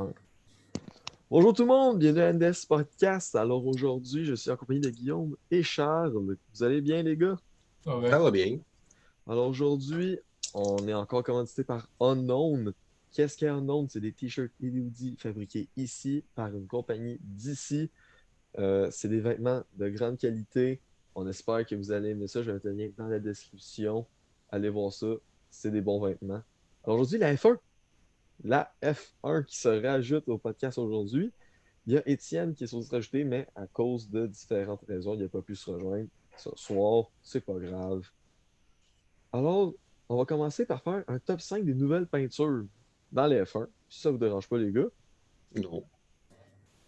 Un. Bonjour tout le monde, bienvenue à NDS Podcast. Alors aujourd'hui, je suis en compagnie de Guillaume et Charles. Vous allez bien les gars? Ah Ça ouais. va bien. Alors aujourd'hui, on est encore commandité par Unknown. Qu'est-ce qu'est Unknown? C'est des t-shirts et des hoodies fabriqués ici par une compagnie d'ici. C'est des vêtements de grande qualité. On espère que vous allez aimer ça. Je vais mettre le lien dans la description. Allez voir ça. C'est des bons vêtements. Alors aujourd'hui, la F1 qui se rajoute au podcast aujourd'hui. Il y a Étienne qui est supposé se rajouter, mais à cause de différentes raisons, il n'a pas pu se rejoindre ce soir. C'est pas grave. Alors, on va commencer par faire un top 5 des nouvelles peintures dans les F1, si ça vous dérange pas, les gars. Non.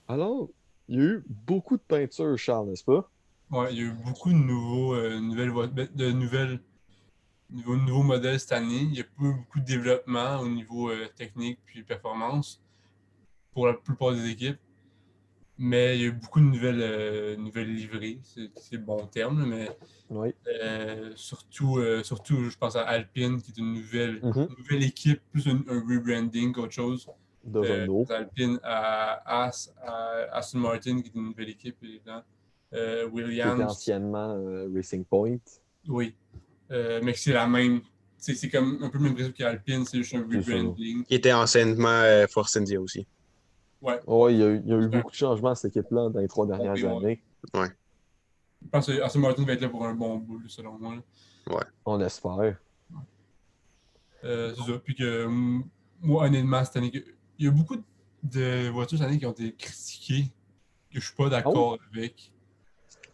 Alors, il y a eu beaucoup de peintures, Charles, n'est-ce pas? Ouais, il y a eu beaucoup de nouveaux modèles cette année. Il y a pas eu beaucoup de développement au niveau technique puis performance pour la plupart des équipes. Mais il y a eu beaucoup de nouvelles livrées. C'est le bon terme, là, mais Oui. surtout, je pense à Alpine, qui est Mhm. une nouvelle équipe, plus un rebranding qu'autre chose. De Renault, Alpine à à Aston Martin, qui est une nouvelle équipe, évidemment. qui était Williams, anciennement Racing Point. oui. Mais que c'est la même. C'est comme un peu le même principe qu'Alpine, c'est juste un C'est ça. rebranding. Qui était anciennement Force India aussi. Ouais, Ouais, il y a eu c'est un beaucoup de changements à cette équipe-là dans les 3 dernières peu ouais. années. Ouais, Je pense que Aston Martin va être là pour un bon bout, selon moi, là. ouais. On espère. C'est ça. Puis que moi, honnêtement, cette année, il y a beaucoup de voitures cette année qui ont été critiquées, que je suis pas Ah oui? d'accord avec.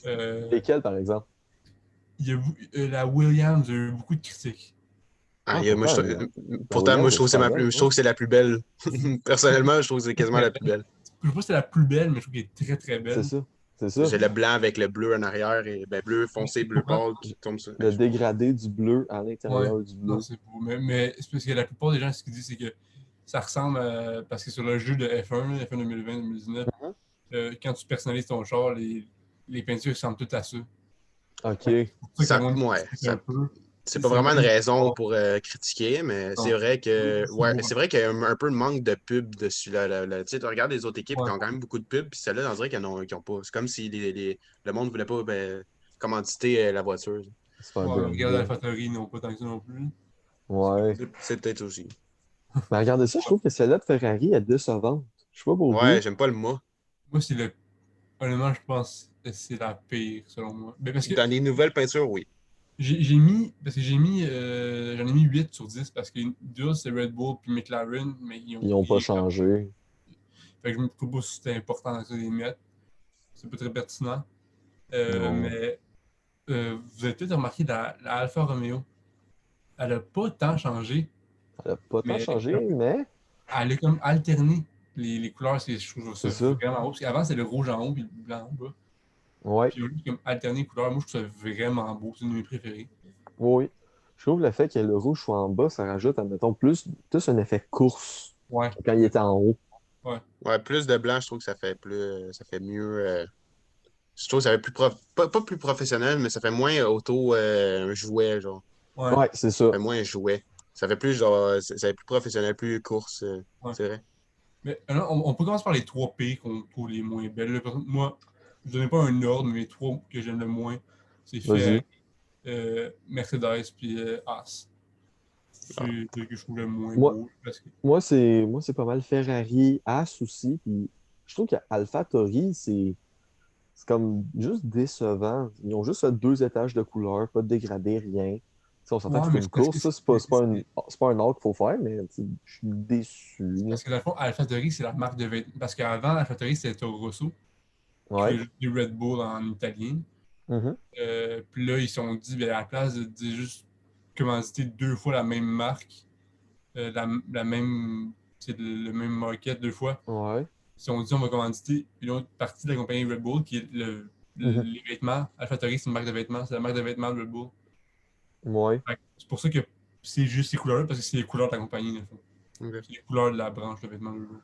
Euh, Lesquels, par exemple? la Williams a eu beaucoup de critiques. Ah, Moi, pourtant, la pourtant, moi, Williams je est trouve que super belle. je trouve que c'est la plus belle. Personnellement, je trouve que c'est quasiment la plus belle. Je sais pas si c'est la plus belle, mais je trouve qu'elle est très très C'est belle. ça. C'est ça. J'ai le blanc avec le bleu en arrière et ben, bleu foncé, bleu Ouais, pâle qui tombe sur. Le dégradé du bleu à ouais. l'intérieur du Non, bleu. c'est beau. Mais c'est parce que la plupart des gens, ce qu'ils disent, c'est que ça ressemble parce que sur le jeu de F1, F1 2020-2019, Mhm. quand tu personnalises ton char, les peintures ressemblent toutes à ça. OK. Fait que c'est pour ça que le monde Ouais, critique un peu. c'est pas C'est vraiment une vraiment raison bizarre. pour critiquer, mais c'est Non. vrai que C'est ouais, beau. c'est vrai qu'il y a un peu de manque de pub dessus. Tu sais, tu regardes les autres équipes qui Ouais. ont quand même beaucoup de pubs, puis celles-là, on dirait qu'ils ont pas. C'est comme si le monde voulait pas commanditer la voiture. C'est pas un Ouais, regarde la branding. photographie, non pas tant que ça non plus. Ouais. C'est peut-être aussi. Mais regardez ça, je trouve que celle-là de Ferrari est décevante. Je sais pas pour Ouais, vous. j'aime pas le mot. Moi, honnêtement, je pense que c'est la pire, selon moi. Mais parce que Dans les nouvelles peintures, oui. j'en ai mis 8 sur 10 parce que deux, c'est Red Bull puis McLaren, mais ils ont Ils ont pas rien comme. changé. Fait que je me trouve pas si c'était important de les mettre. C'est pas très pertinent. Non. Mais vous avez peut-être remarqué la Alfa Romeo. Elle a pas tant changé, Elle a pas tant mais changé, mais elle a comme alterné les couleurs. Je trouve ça c'est ça. vraiment beau. Parce qu'avant, c'était le rouge en haut et le blanc en bas. Ouais. Puis ils ont juste comme alterné les couleurs. Moi, je trouve ça vraiment beau. C'est une de mes préférées. Oui. Je trouve le fait que le rouge soit en bas, ça rajoute, admettons, plus un effet course Ouais, que quand il était en haut. ouais. Ouais, plus de blanc, je trouve que ça fait mieux. Je trouve que ça fait pas plus professionnel, mais ça fait moins auto un jouet, genre. Ouais, Ouais, c'est Ça ça. fait moins un jouet. Ça fait plus genre, ça fait plus professionnel, plus course, ouais. c'est vrai. Mais alors, on peut commencer par les trois P qu'on trouve les moins belles. Là, par exemple, moi, je ne donnais pas un ordre, mais les trois que j'aime le moins, c'est Ferrari, Vas-y. Mercedes puis Haas. Ah. C'est ce que je trouve le moins Moi, beau. Parce que, moi, c'est pas mal Ferrari, As aussi. Puis je trouve qu'AlphaTauri, c'est comme juste décevant. Ils ont juste fait 2 étages de couleur, pas de dégradé, rien. Tu sais, on s'entend que ouais, c'est mais une course, ça, c'est pas un art qu'il faut faire, mais tu sais, je suis déçu, c'est là. parce que dans le fond, AlphaTauri, c'est la marque de vêtements. Parce qu'avant, AlphaTauri, c'était Toro Rosso, qui Ouais. faisait du Red Bull en italien. Mhm. Puis là, ils se sont dit, ben, à la place de dire juste commanditer deux fois la même marque, la même, c'est le même market deux fois. Ouais. Ils se sont dit, on va commanditer une autre partie de la compagnie Red Bull, qui est Mhm. les vêtements. AlphaTauri, c'est une marque de vêtements, c'est la marque de vêtements de Red Bull. Ouais. Fait que c'est pour ça que c'est juste ces couleurs-là, parce que c'est les couleurs de la compagnie, dans le fond. Ok. C'est les couleurs de la branche de vêtements de Red Bull.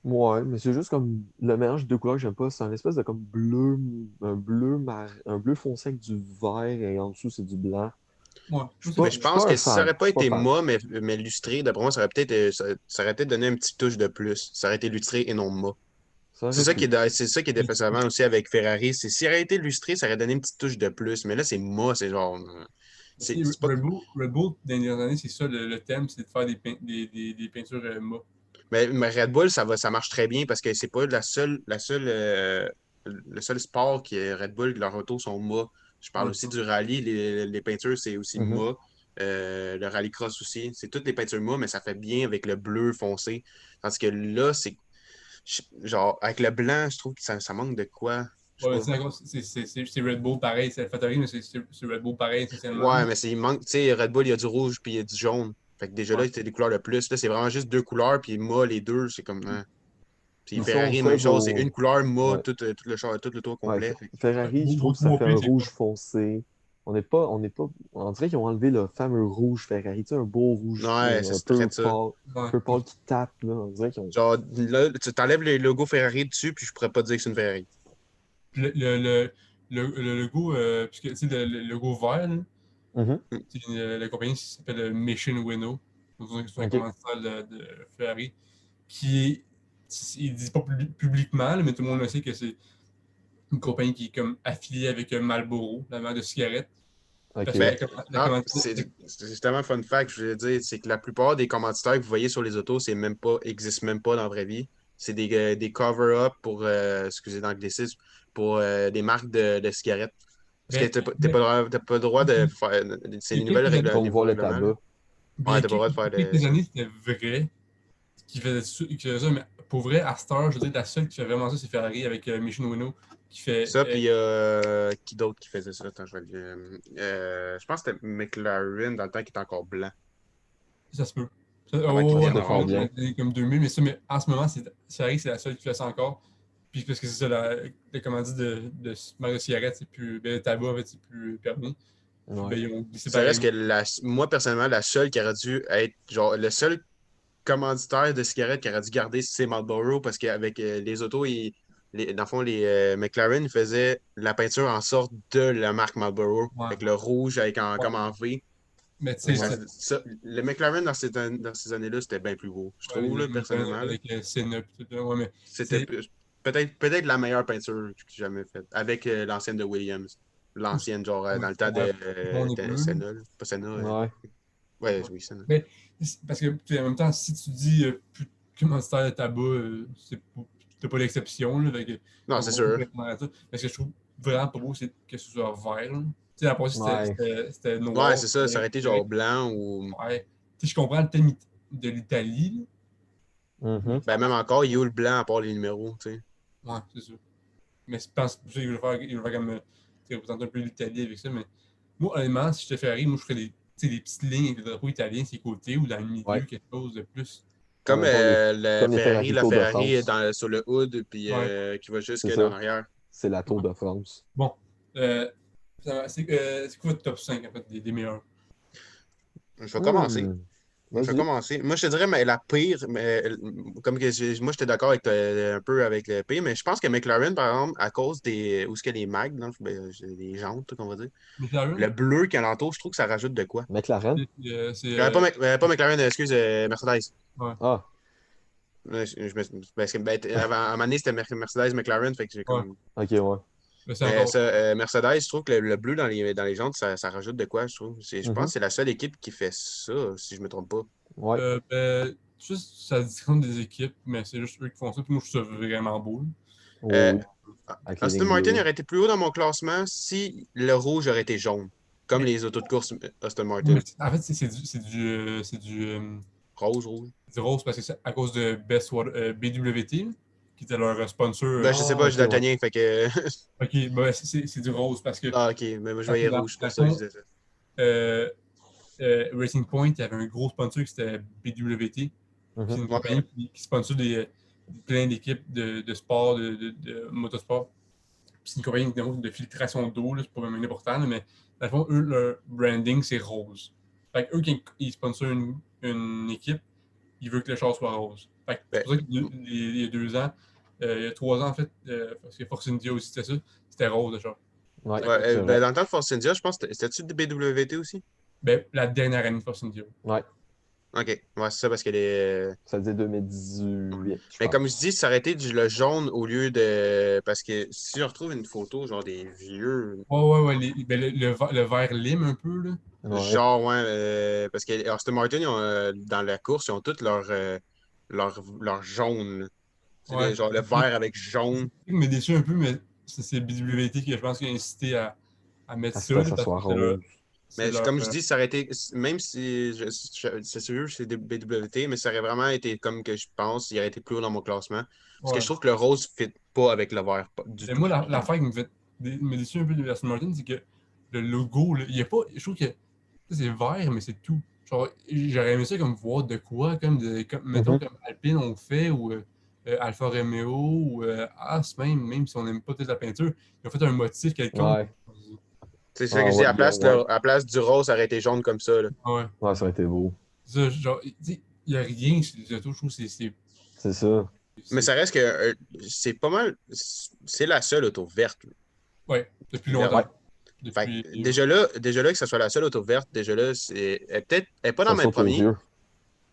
Ouais, mais c'est juste comme le mélange de deux couleurs que j'aime pas. C'est un espèce de comme bleu, un bleu foncé avec du vert et en dessous c'est du blanc. Ouais. Mais je pense que si ça aurait pas été fan. mât, mais lustré, d'après moi, ça aurait peut-être ça aurait peut-être donné un petit touche de plus. Ça aurait été lustré et non mât. Ça C'est aurait ça pu. c'est ça qui est décevant aussi avec Ferrari. C'est s'il aurait été lustré, ça aurait donné une petite touche de plus. Mais là, c'est mât, c'est genre. C'est pas. Red Bull, dans les dernières années, c'est ça le thème, c'est de faire des peintures mat. Mais Red Bull, ça marche très bien parce que c'est pas le seul sport qui est Red Bull, leurs autos sont mâts. Je parle Ouais, aussi du rallye, les peintures, c'est aussi Mhm. mât. Le rallycross aussi. C'est toutes les peintures mâts, mais ça fait bien avec le bleu foncé. Tandis que là, genre, avec le blanc, je trouve que ça manque de quoi. Je sais ouais, pas. c'est Red Bull pareil, c'est Alphatori, mais c'est Red Bull pareil essentiellement. Ouais, mais il manque, tu sais, Red Bull, il y a du rouge puis il y a du jaune. Fait que déjà là, Ouais. c'est des couleurs de plus. Là, c'est vraiment juste deux couleurs, puis moi, les deux, c'est comme. Puis Puis si on Ferrari, fait même chose, c'est une vos. couleur mat, Ouais. tout le tour Ouais, complet. Ferrari, je trouve que ça Gros fait P, un c'est quoi? rouge foncé. On dirait qu'ils ont enlevé le fameux rouge Ferrari, tu sais, un beau rouge Ouais, un c'est très ça. Ouais. peu pâle qui tape, là. On dirait qu'ils ont. Genre, là, tu t'enlèves le logo Ferrari dessus, puis je pourrais pas dire que c'est une Ferrari. Puis le logo, puisque tu sais, le logo vert, là, Mhm. c'est la compagnie qui s'appelle Mission Renault. Donc, c'est un OK. commanditaire de Ferrari qui est. Ils ne disent pas publiquement, là, mais tout le monde le sait que c'est une compagnie qui est comme affiliée avec Marlboro, la marque de cigarettes. Parce que OK. Ben, la commandite. c'est justement un fun fact, je voulais dire, c'est que la plupart des commanditaires que vous voyez sur les autos, existent même pas dans la vraie vie. C'est des cover-up pour, excusez l'anglicisme, pour des marques de cigarettes. Parce que Ben, t'as pas le droit de faire. C'est il les y a quelques années, Promouvoir nouveaux le règlements, là. tabac. ben, il y Ouais, a t'as pas le droit de faire quelques ça. années, c'était vrai. Qui faisait ça, mais pour vrai, à cette heure, je veux dire, la seule qui fait vraiment ça, c'est Ferrari avec Mission Renault qui fait. Ça, puis qui d'autre qui faisait ça? Attends, je vais je pense que c'était McLaren dans le temps qui était encore blanc. Ça se peut. Avant qu'il Oh, ouais, devienne Ça dans fort orange. bien. les années comme 2000, mais en ce moment, Ferrari, c'est la seule qui fait ça encore. Puis parce que c'est ça, comment dire, de marque de cigarette, c'est plus. Ben, le tabac, en fait, c'est plus permis. Puis Ouais. ben, ils ont glissé Ça reste pareil. que moi, personnellement, la seule qui aurait dû être, genre, le seul commanditaire de cigarettes qui aurait dû garder, c'est Marlboro, parce qu'avec les autos, dans le fond, les McLaren ils faisaient la peinture en sorte de la marque Marlboro, Ouais. avec le rouge Ouais. comme en V. Mais tu Fait sais, que Ouais. le McLaren dans ces années-là, c'était bien plus beau. Je trouve, les là, McLaren personnellement. Là. avec Senna, puis tout, ouais, mais C'était c'est. peut-être la meilleure peinture que j'ai jamais faite, avec l'ancienne de Williams. L'ancienne, genre, Ouais, dans le temps ouais, jaune et de bleu. Senna. Là. Pas Senna. Ouais. Ouais, oui, Senna. Mais parce que tu sais, en même temps, si tu dis plus de commanditaire de tabac, t'as pas d'exception. Là, fait que Non, on c'est va sûr. complètement à ça. Mais ce que je trouve vraiment pas beau, c'est que ce soit vert. Là. Tu sais, la passée, Ouais. c'était Ouais, noir. c'est ça. Ça aurait été genre blanc ou. Ouais. Tu sais, je comprends le thème de l'Italie, mais Mhm. Ben, même encore, il y a où le blanc à part les numéros, tu sais. ouais, c'est ça. Mais je pense que il veut faire comme tu sais, représenter un peu l'Italie avec ça. Mais moi, honnêtement, si je te ferais, moi, je ferais tu sais, des petites lignes avec le drapeau italien sur les côtés ou dans le milieu, Ouais. quelque chose de plus. Comme Comme les Ferrari La Tour de Ferrari France. sur le hood, puis Ouais. qui va jusque C'est dans ça. l'arrière. C'est la Tour de France. Bon. C'est quoi votre top 5 en fait, des meilleurs? Je vais commencer. Je vais Vas-y. commencer. Moi, je te dirais, mais la pire, mais, comme que moi, j'étais d'accord avec un peu avec le pire, mais je pense que McLaren, par exemple, à cause des. Où est-ce qu'il y a les mags, les jantes, qu'on va dire. Le McLaren? bleu qui alentour, je trouve que ça rajoute de quoi. McLaren. C'est. Pas McLaren, excuse, Mercedes. Ouais. Ah, Parce que, à un moment donné, c'était Mercedes, McLaren, fait que j'ai Ouais. comme. ok, ouais. Mais c'est Mais encore. ça, Mercedes, je trouve que le bleu dans les jantes, ça rajoute de quoi, je trouve. Je pense Mhm. que c'est la seule équipe qui fait ça, si je me trompe pas. Ouais. Juste, ça dépend des équipes, mais c'est juste eux qui font ça. Puis moi, je trouve ça vraiment beau. Euh, Oui, oui. Avec les Aston lignes Martin bleues. aurait été plus haut dans mon classement si le rouge aurait été jaune, comme Mais, les autos de course Aston Martin. mais en fait, Rouge. c'est du rose parce que c'est à cause de BWT, qui était leur sponsor. Ben, je sais Ah, pas, je ok, suis ouais. daltonien, fait que. Ok, ben, c'est du rose parce que Ah, ok, mais moi, je voyais rouge, c'est dans pour le ça que je fond, disais ça. euh, Racing Point, il y avait un gros sponsor qui c'était BWT. C'est Mhm. une Ouais. compagnie qui sponsor plein d'équipes de sport, de motosport. C'est une compagnie de filtration d'eau, c'est pas même important, là, mais dans le fond, eux, leur branding, c'est rose. Fait que eux, quand ils sponsorent une équipe, ils veulent que le char soit rose. Fait que c'est Ben, pour ça qu'il y a 2 ans, il y a 3 ans en fait, parce que Force India aussi c'était ça, c'était rose le char. Ouais, C'est à ouais, cause c'est ben, vrai. dans le temps de Force India, je pense que c'était-tu de BWT aussi? Ben, la dernière année de Force India. Ouais, Ok, ouais, c'est ça parce que les. ça dit 2018, je Mais comme je pense. dis, ça aurait été le jaune au lieu de. Parce que si je retrouve une photo, genre des vieux. Ouais. Ben, le vert lime un peu, là. Ouais, Genre, ouais, parce que Aston Martin, dans la course, ils ont tous leur jaune, là. Tu sais, Ouais. genre le vert avec jaune. Ce qui me déçu un peu, mais c'est BWT qui, je pense, qui a incité à mettre à ce ça, que là, ça parce soit que c'est leur. rose. C'est Mais leur comme je dis, ça aurait été. Même si c'est sûr que c'est des BWT, mais ça aurait vraiment été comme que je pense, il aurait été plus haut dans mon classement. Parce que je ouais. trouve que le rose ne fit pas avec le vert, pas du Mais tout. moi, l'affaire qui me déçu un peu de Aston Martin, c'est que le logo, là, il y a pas. Je trouve que tu sais, c'est vert, mais c'est tout. Genre, j'aurais aimé ça comme voir de quoi, mettons, Mhm. comme Alpine on fait, ou Alfa Romeo, ou As même si on n'aime pas toute la peinture, ils ont fait un motif quelconque. Ouais. C'est ça que Ah je dis, ouais, à place, ouais. à place du rose, ça aurait été jaune comme ça, là. Ah ouais. Ouais, ça aurait été beau. Ça, genre, tu sais, il n'y a rien chez les autos, je trouve que C'est ça. Mais c'est- ça reste que c'est pas mal. C'est la seule auto verte. ouais, depuis Verte. Ouais. longtemps. Fait Depuis. que déjà là, que ce soit la seule auto verte, déjà là, elle est pas dans Ça mes saute aux premiers. yeux.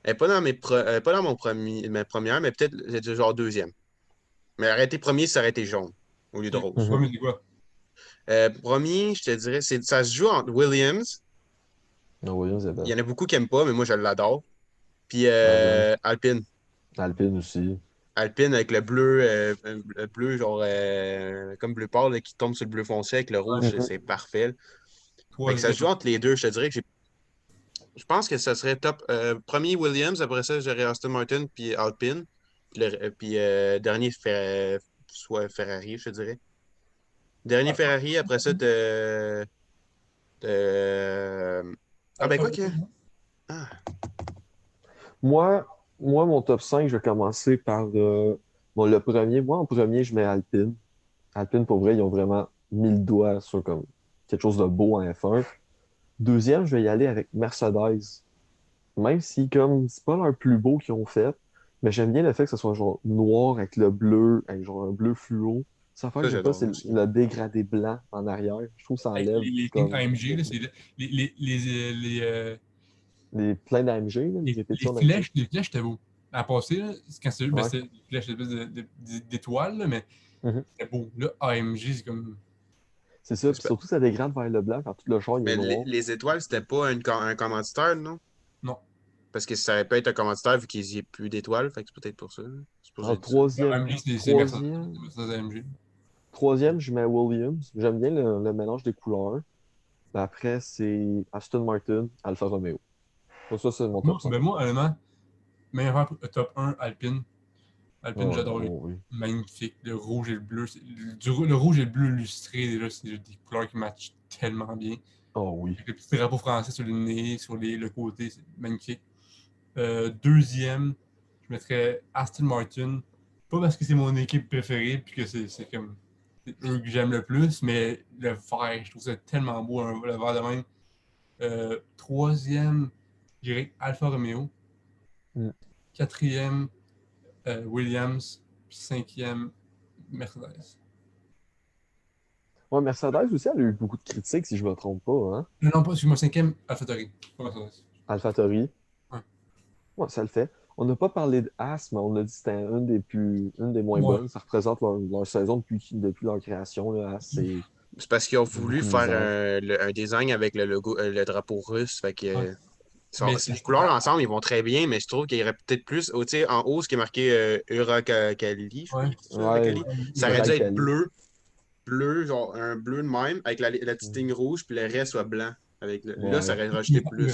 Elle est pas dans elle est pas dans ma première, mais peut-être c'est genre deuxième. Mais arrêter premier, ça aurait été jaune au lieu de Ok. rose. Ouais, Mhm. mais c'est quoi? Premier, je te dirais, ça se joue entre Williams. Ah, Williams est Il belle. y en a beaucoup qui aiment pas, mais moi je l'adore. Puis Ah, j'aime. Alpine. Alpine aussi. Alpine avec le bleu genre comme bleu pâle là, qui tombe sur le bleu foncé avec le Ouais. rouge, Mhm. c'est parfait. Fait que ça se joue Troisième. entre les deux. Je te dirais que je pense que ça serait top. Premier Williams, après ça, j'aurais Aston Martin puis Alpine. Puis dernier soit Ferrari, je te dirais. Dernier Ah, Ferrari, après ça, ah ben quoi que. Ah, Moi, mon top 5, je vais commencer par bon, le premier. Moi, en premier, je mets Alpine. Alpine, pour vrai, ils ont vraiment mis le doigt sur comme quelque chose de beau en F1. Deuxième, je vais y aller avec Mercedes. Même si, comme, c'est pas leur plus beau qu'ils ont fait, mais j'aime bien le fait que ce soit genre noir avec le bleu, avec genre un bleu fluo. Ça fait que ça, j'aime pas, j'adore c'est aussi. le dégradé blanc en arrière. Je trouve que ça avec enlève les lignes comme AMG, là, c'est les pleins d'AMG, là, les répétitions d'AMG. les flèches, c'était beau. À passer, là, quand Ouais. c'était des flèches d'étoiles, là, mais Mhm. c'était beau. Là, AMG, c'est comme. C'est ça, puis surtout ça dégrade vers le blanc quand tout le char il est Mais noir. les étoiles, c'était pas un commanditaire, non? Non. Parce que ça aurait pu être un commanditaire vu qu'il n'y ait plus d'étoiles. Fait que c'est peut-être pour ça. C'est pour ça que En j'ai dit ça. troisième, AMG, c'est Mercedes. troisième, C'est Mercedes AMG. troisième, je mets Williams. J'aime bien le mélange des couleurs. Puis après, c'est Aston Martin, Alfa Romeo. Donc ça, c'est mon top 5. Moi, honnêtement, meilleur top 1, Alpine. Alpine, Oh, j'adore. oh, oui. Magnifique. Le rouge et le bleu. Le rouge et le bleu lustré, déjà, c'est des couleurs qui matchent tellement bien. Oh oui. Avec le petit drapeau français sur le nez, sur le côté, c'est magnifique. Deuxième, je mettrais Aston Martin. Pas parce que c'est mon équipe préférée, puis que c'est comme c'est eux que j'aime le plus, mais le vert, je trouve ça tellement beau, le vert de même. Troisième, je dirais Alfa Romeo. Mm. Quatrième, Williams. Puis cinquième, Mercedes. Ouais, Mercedes aussi, elle a eu beaucoup de critiques, si je me trompe pas, hein. Non, pas, excuse-moi, cinquième, AlphaTauri. Pas Mercedes. AlphaTauri. Ouais. Ouais, ça le fait. On n'a pas parlé de As, mais on a dit que c'était une des moins Ouais. bonnes. Ça représente leur saison depuis leur création, là. As, C'est parce qu'ils ont il y a voulu beaucoup de faire misère. un design avec le logo, le drapeau russe. Fait que Ouais. Mais les couleurs ensemble, ils vont très bien, mais je trouve qu'il y aurait peut-être plus. Tu sais, en haut, ce qui est marqué Uralkali, je ouais. crois. C'est ça, Ouais, Uralkali? Ça aurait dû être Uralkali. bleu, genre un bleu de même, avec la petite ligne rouge, puis le reste soit blanc. Là, ça Ouais. aurait rajouté plus.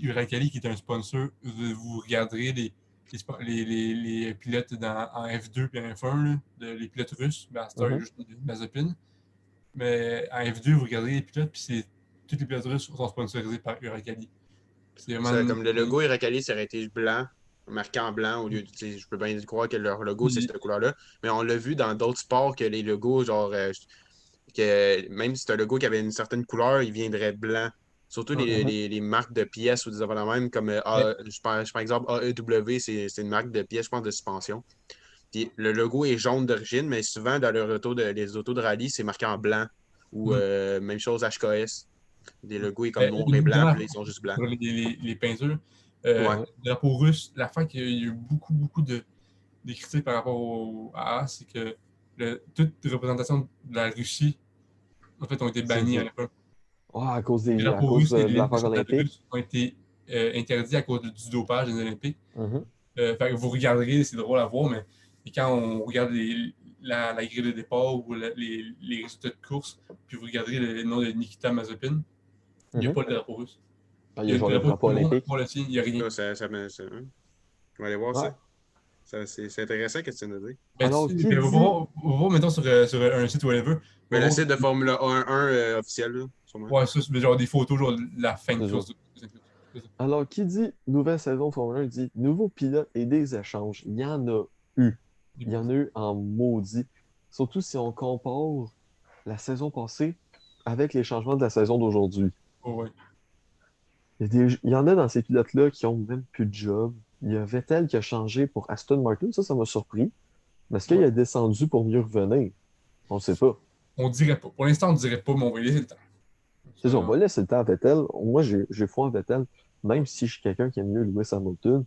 Uralkali, qui est un sponsor, vous regarderez les pilotes en F2 et en F1, là, les pilotes russes, ben, c'est Mhm. juste Mazepin. Mais en F2, vous regardez les pilotes, puis tous les pilotes russes sont sponsorisés par Uralkali. C'est Ça, vraiment. comme le logo Uralkali, ça aurait été blanc, marqué en blanc, au lieu de. Tu sais, je peux bien croire que leur logo, c'est cette couleur-là. Mais on l'a vu dans d'autres sports que les logos, genre. Que même si c'est un logo qui avait une certaine couleur, il viendrait blanc. Surtout Mhm. les marques de pièces ou des affaires de même, comme par exemple AEW, c'est une marque de pièces, je pense, de suspension. Puis le logo est jaune d'origine, mais souvent dans les autos de rallye, c'est marqué en blanc. Ou même chose HKS. Des logos, ils sont comme noir et blanc, puis là, ils sont juste blancs. Sur les peintures. Ouais. Le drapeau russe, l'affaire qu'il y a eu beaucoup de critiques par rapport à As, c'est que toute représentation de la Russie, en fait, ont été bannies à l'époque. Ah, à cause Les drapeaux cause russes et de les l'affaire nationales olympique. russes ont été interdits à cause du dopage des Olympiques. Mhm. Fait que vous regarderez, c'est drôle à voir, mais quand on regarde la grille de départ ou les résultats de course, puis vous regarderez le nom de Nikita Mazepin, il n'y a Mhm. pas de drapeau russe. Ah, Il il y y a a le genre le drapeau de drapeau tout le monde, olympique. pour le sien, il n'y a rien. On va aller voir Ouais. ça. C'est intéressant qu'est-ce que tu nous dis. Ben, Alors, qui ben, dit. on va voir, mettons, sur un site whatever. Mais On va le voir, site de Formule 1 officiel, là, sûrement. ouais, ça, c'est genre des photos, genre de la fin de C'est ça. course. C'est ça. Alors, qui dit nouvelle saison de Formule 1 dit nouveaux pilotes et des échanges. Il y en a eu. Il y en a eu en maudit. Surtout si on compare la saison passée avec les changements de la saison d'aujourd'hui. Oh, ouais. Il y en a dans ces pilotes-là qui ont même plus de job. Il y a Vettel qui a changé pour Aston Martin. Ça m'a surpris. Mais est-ce qu'il Ouais. a descendu pour mieux revenir? On ne sait pas. On dirait pas. Pour l'instant, on dirait pas, mais on va laisser le temps. C'est ça, on va laisser le temps à Vettel. Moi, j'ai foi en Vettel, même si je suis quelqu'un qui aime mieux Lewis Hamilton.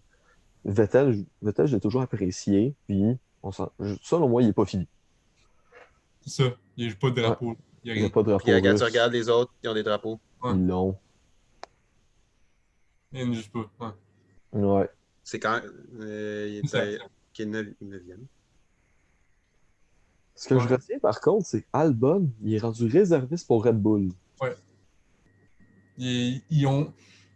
Vettel, je l'ai toujours apprécié, puis selon moi, il n'est pas fini. C'est ça. Il n'y a pas de Ouais, drapeau. Il n'y a il n'y a rien. pas de Puis drapeau quand tu russe. regardes les autres, ils ont des drapeaux. Ouais. Ils l'ont. Il n'y en a juste pas. Ouais. Ouais. C'est quand il était Ça- qui est 9e. Ce que je Ouais. retiens, par contre, c'est Albon, il est rendu réserviste pour Red Bull. Ouais. Ils ont.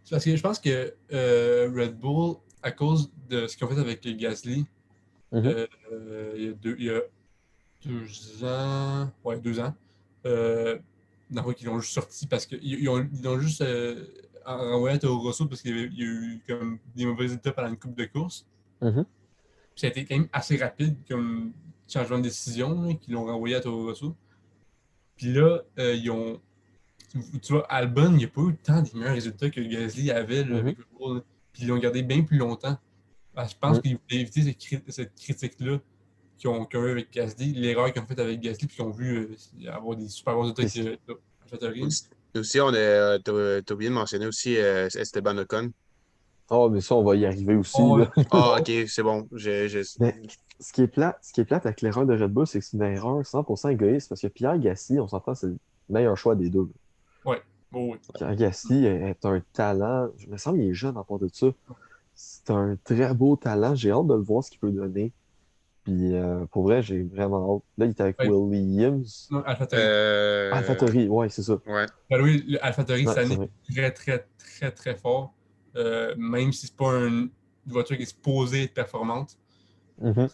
Parce que je pense que Red Bull, à cause de ce qu'ils ont fait avec les Gasly, Mhm, il y a 2 ans. Ouais, 2 ans. Dans le fond, qu'ils l'ont juste sorti parce qu'ils ils ont juste renvoyé à Toro Rosso parce qu'il y a eu comme des mauvais résultats pendant une coupe de course. mhm. Puis ça a été quand même assez rapide comme changement de décision là, qu'ils l'ont renvoyé à Toro Rosso. Puis là, ils ont. Tu vois, Albon, il n'y a pas eu tant de meilleurs résultats que Gasly avait là, Mhm. avec Red Bull. Là. Puis ils l'ont gardé bien plus longtemps. Je pense Mhm. qu'ils voulaient éviter cette critique-là qu'ils ont eu avec Gasly, l'erreur qu'ils ont faite avec Gasly, puis qu'ils ont vu avoir des super bons résultats Puis, avec AlphaTauri. Aussi, t'as oublié de mentionner aussi Esteban Ocon. oh, mais ça, on va y arriver aussi, Oh, là. Ah, ok, c'est bon. Mais ce qui est plate avec l'erreur de Red Bull, c'est que c'est une erreur 100% égoïste, parce que Pierre Gasly, on s'entend, c'est le meilleur choix des deux. ouais. Oh, oui. Pierre Gasly est un talent, je me semble qu'il est jeune en part de ça. C'est un très beau talent, j'ai hâte de le voir ce qu'il peut donner. Puis pour vrai, j'ai vraiment hâte. Là, il est avec Ouais. Williams. Non, AlphaTauri. AlphaTauri, ouais, c'est ça. Ouais. Ben oui, le AlphaTauri, Ouais, cette c'est année, vrai. est très fort. Même si c'est pas une voiture qui est supposée être performante. Mhm.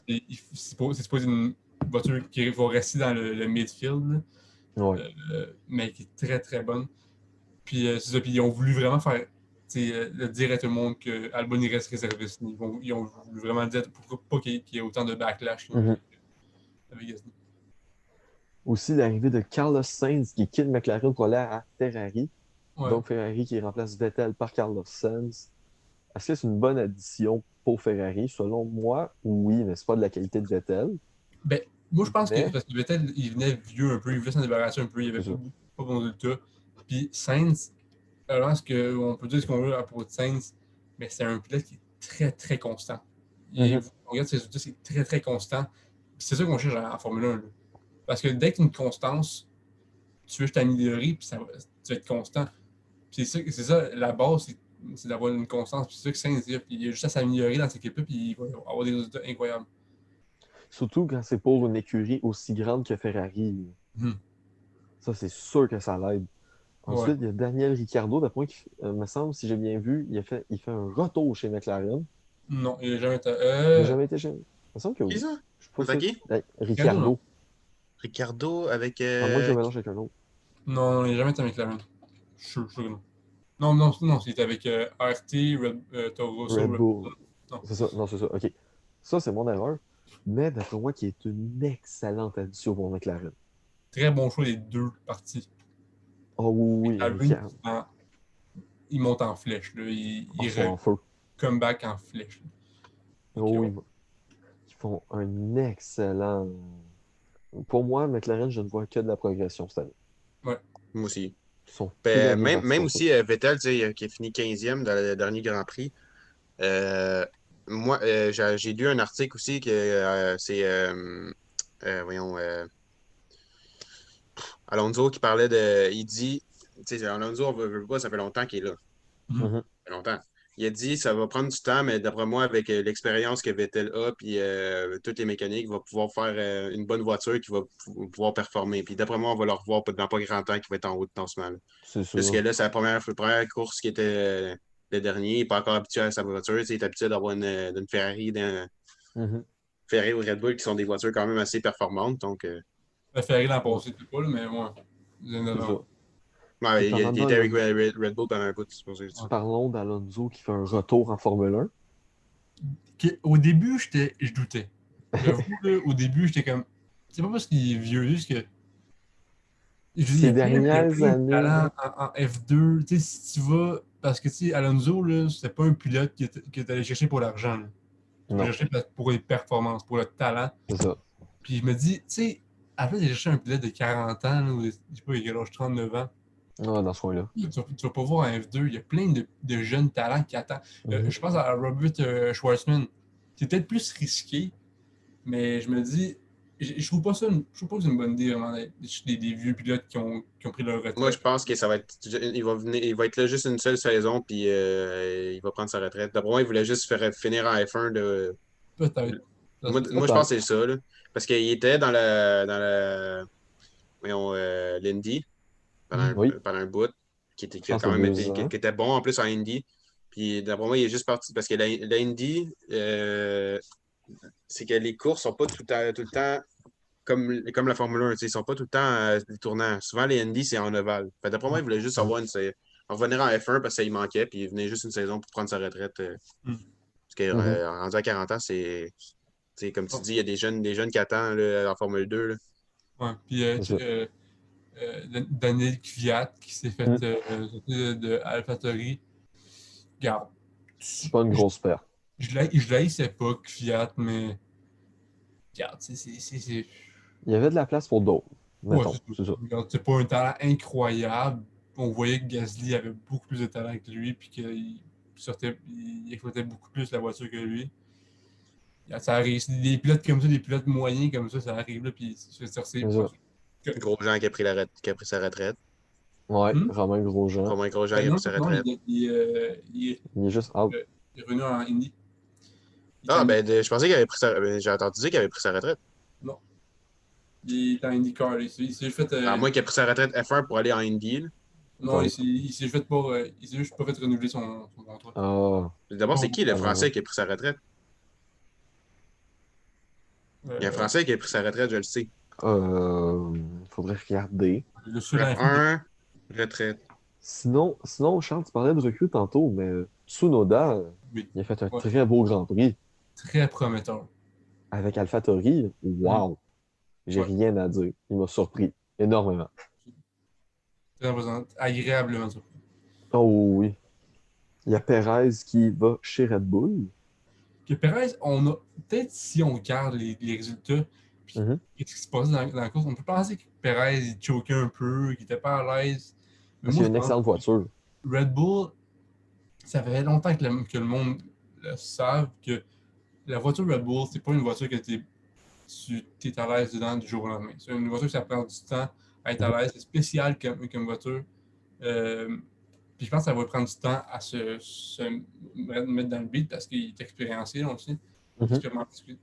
C'est supposé une voiture qui va rester dans le midfield, là, Ouais. mais qui est très bonne. Puis c'est ça, puis ils ont voulu vraiment faire, le dire à tout le monde que Albon il reste réserviste. Ils ont voulu vraiment dire pour pas qu'il y ait autant de backlash qu'ils ont eu Mhm. avec Gasly. Aussi, l'arrivée de Carlos Sainz qui quitte McLaren pour aller à Ferrari. Ouais. Donc, Ferrari qui remplace Vettel par Carlos Sainz. Est-ce que c'est une bonne addition pour Ferrari? Selon moi, oui, mais c'est pas de la qualité de Vettel. Ben, moi je pense que Mais, parce que Vettel, il venait vieux un peu, il voulait s'en débarrasser un peu, il n'y c'est avait ça. pas bon résultat. Puis Sainz, alors on peut dire ce qu'on veut à propos de Sainz, mais c'est un pilote qui est très constant. Mhm. On regarde ses résultats, c'est très constant. Puis c'est ça qu'on cherche en Formule 1. Là. Parce que dès que tu as une constance, tu veux t'améliorer, puis tu vas être constant. Puis c'est ça, la base, c'est d'avoir une constance. Puis c'est ça que Sainz dit, puis il a juste à s'améliorer dans cette équipe-là, puis il va avoir des résultats incroyables. Surtout quand c'est pour une écurie aussi grande que Ferrari. Hmm. Ça, c'est sûr que ça l'aide. Ouais. Ensuite, il y a Daniel Ricciardo, d'après moi, qui me semble, si j'ai bien vu, il fait un retour chez McLaren. Non, il n'a jamais été. Il n'a jamais été chez. Il me semble que Qui oui. ça? Je suis pas Avec sûr. qui? Ricardo, non. Ricciardo. Ricardo avec. À moins que je le mélange avec un autre. Non, il n'a jamais été avec McLaren. Je suis sûr que non. Non, il était avec RT, Toro Rosso, Red Red Bull. Bull. Non. C'est ça. Non, c'est ça. OK. Ça, c'est mon erreur. Mais d'après moi, qui est une excellente addition pour McLaren. Très bon choix des deux parties. Oh oui, oui, McLaren, Ricciardo. il monte en flèche. Là. Ils sont en feu. Comeback en flèche. Oh Okay, oui. ouais. Ils font un excellent. Pour moi, McLaren, je ne vois que de la progression cette année. Ouais. Moi aussi. Ils sont tout Ben, derniers même partis. aussi Vettel, tu sais, qui a fini 15e dans le dernier Grand Prix. Euh, Moi, j'ai lu un article aussi que c'est voyons, Alonso qui parlait de. Il dit, tu sais, Alonso, on veut pas, ça fait longtemps qu'il est là. Mhm. Mhm. Ça fait longtemps. Il a dit ça va prendre du temps, mais d'après moi, avec l'expérience que Vettel a, puis toutes les mécaniques, il va pouvoir faire une bonne voiture qui va pouvoir performer. Puis d'après moi, on va le revoir dans pas grand temps qui va être en haut de classement. C'est Puisque sûr. là, c'est la première course qui était le dernier. Il n'est pas encore habitué à sa voiture. Tu sais, il est habitué d'avoir une Ferrari, Mhm. Ferrari ou Red Bull qui sont des voitures quand même assez performantes. Donc, Le Ferrari l'an passé, c'est pas, là, mais ouais. Les années C'est ça. d'avant. Puis ouais, il parlant était avec d'Alonso, Red Bull pendant un bout, c'est pour ça que je dis ça. parlons d'Alonso qui fait un retour en Formule 1. Au début, je doutais. J'avoue, là, au début, j'étais comme. C'est pas parce qu'il est vieux, juste que. Je veux dire, Ces il y a dernières plein de années, talents en F2. Tu sais, si tu vas. Parce que, tu sais, Alonso, là, c'était pas un pilote que tu allais chercher pour l'argent, là. Tu vas non, chercher pour les performances, pour le talent. c'est ça. Puis je me dis, tu sais, après d'aller chercher un pilote de 40 ans, là, ou je sais pas, il a quel âge, 39 ans, Ah, dans ce coin-là. tu vas pas voir un F2. Il y a plein de jeunes talents qui attendent. Mhm. Je pense à Robert Schwartzman. C'est peut-être plus risqué, mais je me dis, je trouve pas ça, je trouve pas que c'est une bonne idée vraiment d'être des vieux pilotes qui ont pris leur Moi, je retraite. pense que ça va être. Il va être là juste une seule saison, puis il va prendre sa retraite. D'après moi, il voulait juste faire finir en F1 de. Peut-être. Ça se peut. Moi, je pense Peut-être. que c'est ça, là. Parce qu'il était dans la voyons, l'Indy Mhm. Oui, pendant un bout, je qui a pense que quand c'est même deux été, ans. qui était bon en plus en Indy. Puis d'après moi, il est juste parti. Parce que la Indy, c'est que les courses sont pas tout le temps comme la Formule 1. Ils sont pas tout le temps des tournants. Souvent, les Indy, c'est en ovale. Fait, d'après moi, il voulait juste Mhm. revenir en F1 parce que ça lui manquait. Puis il venait juste une saison pour prendre sa retraite. Mhm. Parce que Mhm. rendu à 40 ans, comme tu Ouais. dis, il y a des jeunes qui attendent là, en Formule 2. Là. Ouais. Puis C'est ça. Daniel Kvyat qui s'est fait Mhm. sortir de AlphaTauri. Regarde, C'est pas une grosse perte. je l'haïssais pas Kvyat, mais regarde, Il y avait de la place pour d'autres, ouais, mettons. C'est ça. regarde, c'est pas un talent incroyable. On voyait que Gasly avait beaucoup plus de talent que lui, puis il exploitait beaucoup plus la voiture que lui. Ça arrive, des pilotes comme ça, des pilotes moyens comme ça arrive là, puis c'est C'est pas ça. Gros Jean qui a pris sa retraite. Ouais, Hmm? Romain Grosjean. Romain Grosjean Ben qui a non, pris sa non, retraite. Il est juste out. il est revenu en Indy. Il est Ah, en, ben, je pensais qu'il avait pris sa retraite. J'ai entendu dire qu'il avait pris sa retraite. non, il est en IndyCar. Il s'est juste fait. À moins qu'il ait pris sa retraite F1 pour aller en Indy. Là. Non, Ouais. il s'est juste pas fait renouveler son contrat. Ah, D'abord, c'est Bon, qui le alors, Français qui a pris sa retraite? Il y a un euh, Français qui a pris sa retraite, je le sais. faudrait regarder. le seul info que F1, retraite. Sinon, Charles, tu parlais de recrue tantôt, mais Tsunoda, oui, il a fait un ouais, très beau Grand Prix très prometteur. avec AlphaTauri. Hmm. Wow! J'ai Ouais, rien à dire. Il m'a surpris énormément. agréablement surpris. Oh oui. Il y a Perez qui va chez Red Bull. Que Perez, on a peut-être si on regarde les résultats, puis Mhm. qu'est-ce qui se passait dans la course, on peut penser que Perez il choquait un peu, qu'il était pas à l'aise. Mais Parce moi, qu'il y a je une pense excellente voiture. que Red Bull, ça fait longtemps que le monde le savent que la voiture Red Bull, c'est pas une voiture que tu es à l'aise dedans du jour au lendemain. C'est une voiture que ça prend du temps à être Mhm. à l'aise. C'est spécial comme voiture. Puis je pense que ça va prendre du temps à se mettre dans le beat parce qu'il est expérimenté aussi. Mhm. Expérimenté.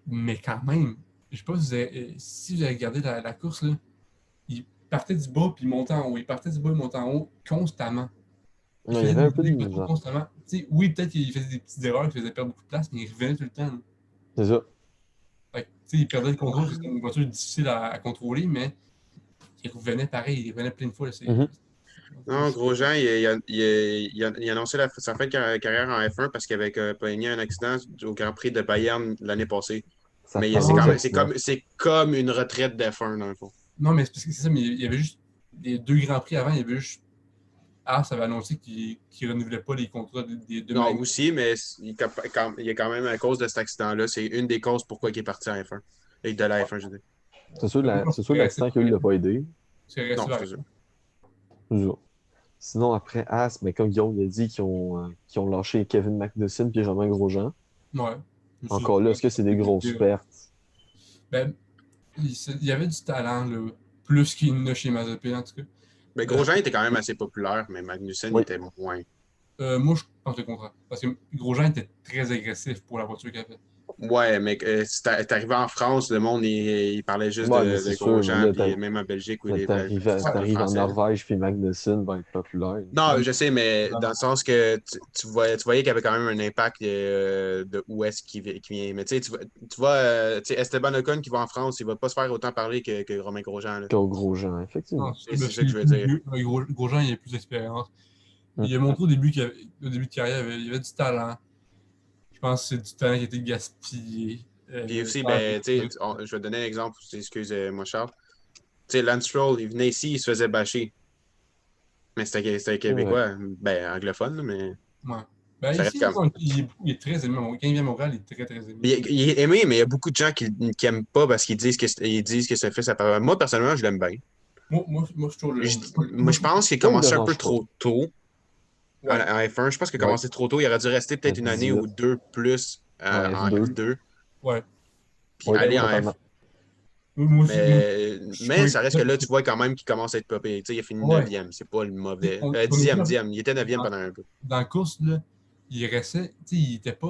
Mais quand même, je sais pas si vous avez regardé la course, là, il partait du bas puis il montait en haut. Il partait du bas et il montait en haut constamment. Il Ouais, il y faisait avait un peu de des retours misère. constamment. T'sais, oui, peut-être qu'il faisait des petites erreurs qui faisaient perdre beaucoup de place, mais il revenait tout le temps. Là. C'est ça. Fait que, il perdait le contrôle, Ouais. c'était une voiture difficile à contrôler, mais il revenait pareil, il revenait plein de fois. Là, Mhm. Non, Grosjean, il a annoncé sa fin de carrière en F1 parce qu'il avait pogné un accident au Grand Prix de Bayern l'année passée. Ça Mais c'est parle quand Ah, même, d'accident. c'est comme une retraite d'F1 dans le fond. non, mais c'est parce que c'est ça, mais il y avait juste les deux Grands Prix avant, il y avait juste ça avait annoncé qu'il ne renouvelait pas les contrats de Non, Magny. aussi, mais il y a quand même à cause de cet accident-là, c'est une des causes pourquoi il est parti en F1. Et de la F1, je veux dire. C'est sûr, Mais moi, je pense c'est qu'il sûr serait resté l'accident qu'il y a eu l'a pas aidé. il serait resté Non, par c'est ça. exemple. C'est ça. Sinon, après As, ben, comme Guillaume l'a dit, qui ont lâché Kevin Magnussen puis Romain Grosjean. Ouais. Encore là, est-ce que c'est des grosses pertes? Ben, il y avait du talent, là, plus qu'il y en a chez Mazepin, en tout cas. Mais Grosjean était quand même assez populaire, mais Magnussen Oui. était moins. Moi, je pense le contraire. Parce que Grosjean était très agressif pour la voiture qu'il avait. Ouais, mais si t'es arrivé en France, le monde, il parlait juste Ouais, mais c'est de sûr, mais Grosjean, là, puis même en Belgique, où les t'arrives en Français. Norvège puis Magnussen va être populaire. Non, Ouais, je sais, mais dans le sens que tu voyais qu'il y avait quand même un impact de où est-ce qu'il vient. Mais tu sais, tu sais, Esteban Ocon qui va en France, il va pas se faire autant parler que Romain Grosjean. Là. Qu'au Grosjean, non, effectivement. C'est parce ça que qu'il est je veux plus dire. vieux. Grosjean, il a plus d'expérience. Hum. Il a montré au début de carrière, il avait du talent. Je pense que c'est du talent qui a été gaspillé. Puis aussi, Par ben, tu sais, je vais donner un exemple, excuse-moi, Charles. Tu sais, Lance Stroll, il venait ici, il se faisait bâcher. Mais c'était un C'est vrai. Québécois, ben, anglophone, là, mais ouais. Ben, ça reste ici, comme. il est très aimé. Quand il vient à Montréal, il est très, très aimé. Il est aimé, mais il y a beaucoup de gens qui aiment pas parce qu'ils disent que ça fait sa parole. Moi, personnellement, je l'aime bien. Moi, je trouve Je- moi, Moi, je pense qu'il a Moi, il me commencé un peu dérange pas. trop tôt en ouais. F1. Je pense qu'il a Ouais, commencé trop tôt. Il aurait dû rester à peut-être une année 18. ou deux plus En en F2. F2, Ouais. puis Oui, aller Ben, en F. totalement. moi aussi, je Mais trouvais ça reste que que là, tu vois quand même qu'il commence à être popé. Tu sais, il a fini ouais. 9e. C'est pas le mauvais. On était 10e. Il était 9e dans, pendant un peu. dans la course, là, il restait, tu sais, il était pas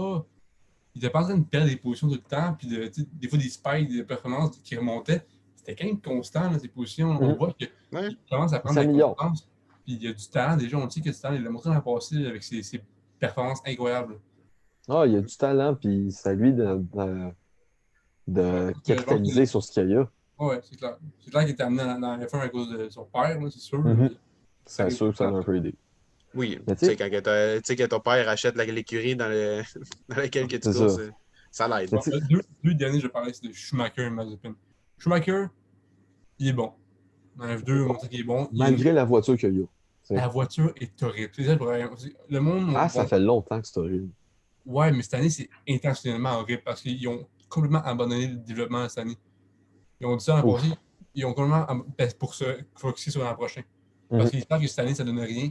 en train de perdre des positions tout le temps, puis des fois des spikes de performance qui remontaient. C'était quand même constant, là, ces positions. On Mhm. voit Ouais. qu'il commence à Il prendre de la s'améliore. confiance, puis il y a du talent. Déjà, on sait que du talent, il l'a montré dans le passé avec ses performances incroyables. Ah, il a du talent, puis c'est à lui Ouais, de je pense que, capitaliser sur ce qu'il y a. ouais, c'est clair. C'est clair qu'il était amené dans la F1 à cause de son père, là, c'est sûr. Mhm. Mais ça C'est arrive sûr que ça souvent, l'a un ça. peu aidé. Oui. Mais tu Tu sais, sais, tu sais, que ton père achète l'écurie dans laquelle que tu c'est courses, ça. ça l'aide. Mais Bon, tu sais, deux derniers, je parlais, c'est de Schumacher et Mazepin. Schumacher, il est bon. Dans F2, on sait qu'il est bon. malgré la voiture qu'il y a. Tu sais. La voiture est horrible. C'est ça le problème. Le monde, Ah, ça fait longtemps que c'est horrible. ouais, mais cette année, c'est intentionnellement horrible parce qu'ils ont complètement abandonné le développement cette année. Ils ont dit ça l'an passé, Ouf. ils ont complètement pour se focusser sur l'an prochain. Parce Mhm. qu'ils savent que cette année, ça ne donne rien.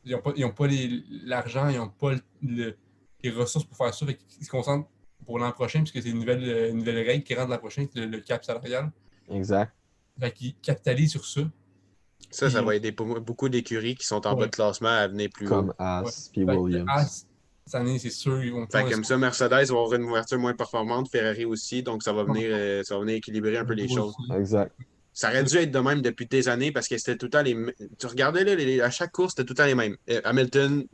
Ils ont pas l'argent, ils n'ont pas les ressources pour faire ça. Ils se concentrent pour l'an prochain, puisque c'est une nouvelle règle qui rentre l'an prochain, c'est le cap salarial. Exact. Fait qu'ils capitalisent sur ça. Ça Puis, va aider beaucoup d'écuries qui sont en bas ouais, de classement à venir plus haut. Comme ouais. As puis Fait que Williams. As, cette année, c'est sûr, ils vont Fait prendre que comme ça, Mercedes va avoir une ouverture moins performante, Ferrari aussi, donc ça va venir équilibrer un peu les choses. aussi. Exact. Ça aurait dû être de même depuis des années parce que c'était tout le temps Tu regardais là, à chaque course, c'était tout le temps les mêmes. Hamilton,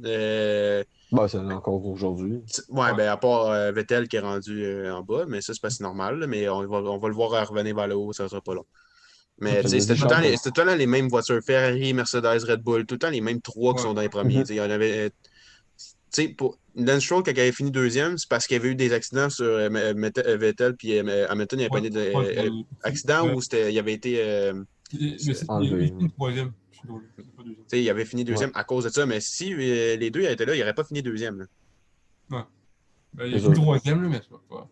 Bah, c'est encore aujourd'hui. ouais, Ouais. ben à part Vettel qui est rendu en bas, mais ça, c'est pas si normal, là, mais on va le voir revenir vers le haut, ça sera pas long. Sauf Mais que, tu sais, Vas-y, Charles, c'était tout le temps les mêmes voitures. Ferrari, Mercedes, Red Bull, tout le temps les mêmes trois qui ouais. sont dans les premiers. Mhm. Tu sais, il y en avait. Tu sais, pour Lance Stroll, quand il avait fini deuxième, c'est parce qu'il y avait eu des accidents sur Vettel puis Hamilton, il avait pas Ouais, eu ouais, accident ou il avait été. mais Enlevé. il finit troisième. Je suis drôle, c'est pas deuxième. Tu sais, il avait fini Ouais, deuxième à cause de ça, mais si les deux étaient là, il n'aurait pas fini deuxième. Là. Ouais. Ben, il a c'est fini sûr. troisième, là, mais c'est pas.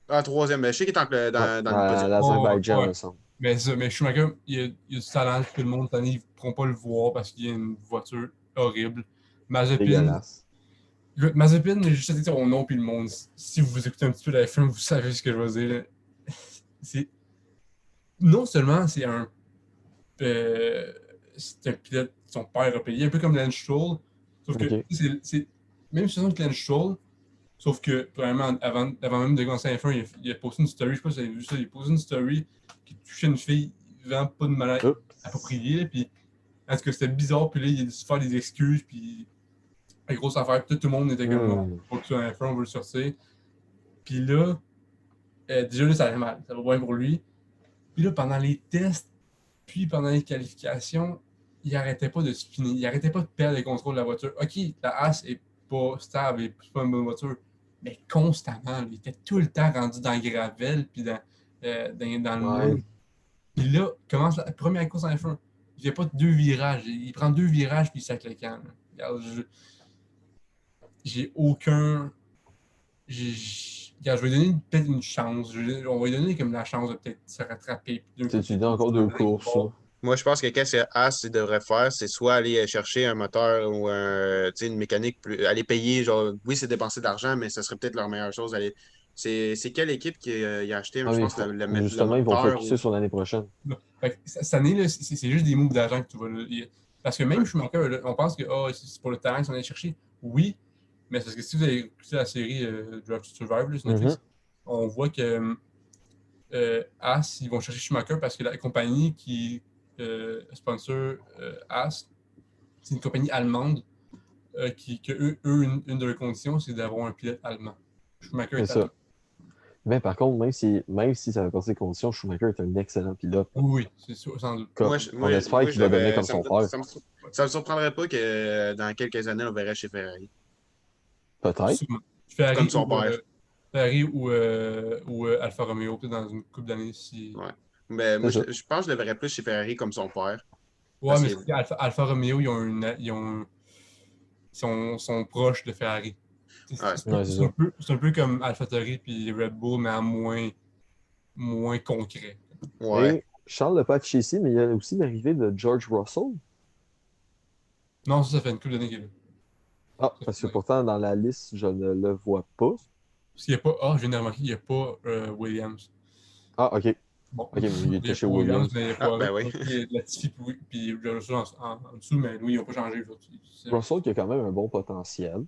Ah, troisième, mais je sais qu'il est Ouais, dans le à podium. Oh, l'Azerbaïdjan, ouais. me semble. Mais Schumacher, il a du talent, tout le monde, cette année, ils ne pourront pas le voir parce qu'il y a une voiture horrible. Mazepin, Dégueulasse. Mazepin, je sais son nom puis le monde. Si vous écoutez un petit peu la F1, vous savez ce que je veux dire. C'est non seulement euh, c'est un pilote que son père a payé, un peu comme Lance Stroll, sauf que OK. c'est même situation que Lance Stroll, sauf que vraiment avant même de commencer la F1, il a posté une story, je sais pas si vous avez vu ça, il a posté une story qui touchait une fille vraiment pas de manière Oups. appropriée, puis parce que c'était bizarre, puis là il a dû se faire des excuses, puis la grosse affaire, puis tout le monde était comme non, Hmm. faut que tu sois F1, on veut le sortir. Puis là, déjà là, ça allait mal, ça va bien pour lui. Puis là, pendant les tests, puis pendant les qualifications, il arrêtait pas de spinner, il arrêtait pas de perdre le contrôle de la voiture. OK, la As est pas stable et c'est pas une bonne voiture, mais constamment, il était tout le temps rendu dans le gravel puis dans le Ouais. mur. Puis là, commence la première course en F1. Il fait pas deux virages, il prend deux virages puis il sac le camp. Regarde, j'ai aucun. Regarde, je vais lui donner peut-être une chance. On va lui donner comme la chance de peut-être se rattraper. D'un Tu sais, coup, tu dis encore deux courses, là. Moi, je pense que qu'est-ce que As devrait faire, c'est soit aller chercher un moteur ou une mécanique aller payer, genre, oui, c'est dépenser de l'argent, mais ça serait peut-être leur meilleure chose. C'est quelle équipe qui a acheté, Ah, je mais pense, le justement, ils vont moteur focuser sur l'année prochaine. Là. Fait que cette année, là, c'est juste des moves d'argent que tu vas. Là. Parce que même Schumacher, là, on pense que c'est pour le talent qu'ils sont allés chercher. Oui, mais c'est parce que si vous avez écouté la série Drive to Survive là, sur Netflix, on voit que As, ils vont chercher Schumacher parce que la compagnie qui sponsor As, c'est une compagnie allemande que eux une de leurs conditions, c'est d'avoir un pilote allemand. Schumacher C'est est ça. allemand. Mais par contre, même si ça fait partie des conditions, Schumacher est un excellent pilote. Oui, c'est sûr, sans doute. Comme, on espère qu'il va devenir comme son père. Ça me surprendrait pas que dans quelques années, on verrait chez Ferrari. Peut-être. Sûrement. Comme son père. Ferrari ou Alfa Romeo, peut-être dans une couple d'années. Si... Ouais. Mais moi, C'est ça. je pense que je le verrais plus chez Ferrari comme son père. Ouais, mais Alfa Romeo, sont proches de Ferrari. Ouais. C'est un peu comme AlphaTauri puis Red Bull, mais en moins concret. Ouais. Et Charles Leclerc est ici, mais il y a aussi l'arrivée de George Russell. Non, ça fait une couple d'années qu'il est là. Ah, parce que pourtant, dans la liste, je ne le vois pas. Parce qu'il n'y a pas. Ah, je viens de remarquer, il n'y a pas Williams. Ah, OK. Bon, OK, mais il il était n'y a chez pas Williams, Williams. mais il n'y a Ah, pas ben oui. Latifi puis George Russell en dessous, mais lui, ils n'ont pas changé. Russell qui a quand même un bon potentiel.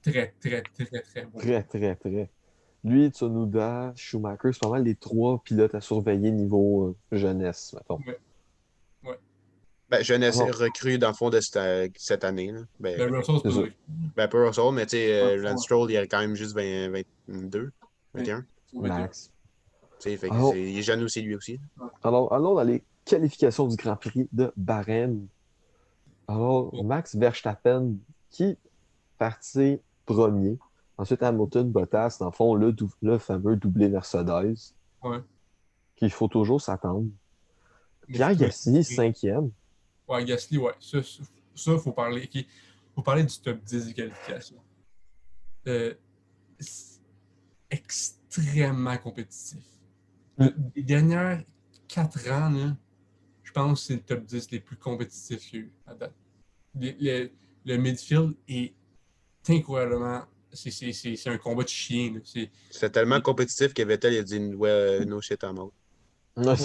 Très, très, très, très bon. Très, très, très. Lui, Tsunoda, Schumacher, c'est pas mal les trois pilotes à surveiller niveau jeunesse, mettons. Ouais, ouais. Ben, jeunesse Alors, recrue dans le fond de cette année. Là. Ben, Russell, c'est c'est ça. Ben, pas Russell, mais tu sais, pas. Lance Stroll, il a quand même juste 22, 21. Max. Fait que Alors, il est jeune aussi, lui aussi. alors, allons dans les qualifications du Grand Prix de Bahreïn. Alors, Max Verstappen qui partit premier. Ensuite, Hamilton, Bottas, dans le fond, le fameux doublé Mercedes, Ouais. qu'il faut toujours s'attendre. Mais Pierre Gasly, cinquième. Ouais, Gasly, ouais. Ça, faut parler. Faut parler du top 10 des qualifications. C'est extrêmement compétitif. Les dernières 4 ans, là, je pense que c'est le top 10 les plus compétitifs qu'il y a eu à date. Le midfield est incroyablement. C'est un combat de chien. C'était tellement compétitif que Vettel il a dit no shit I'm out. Ouais,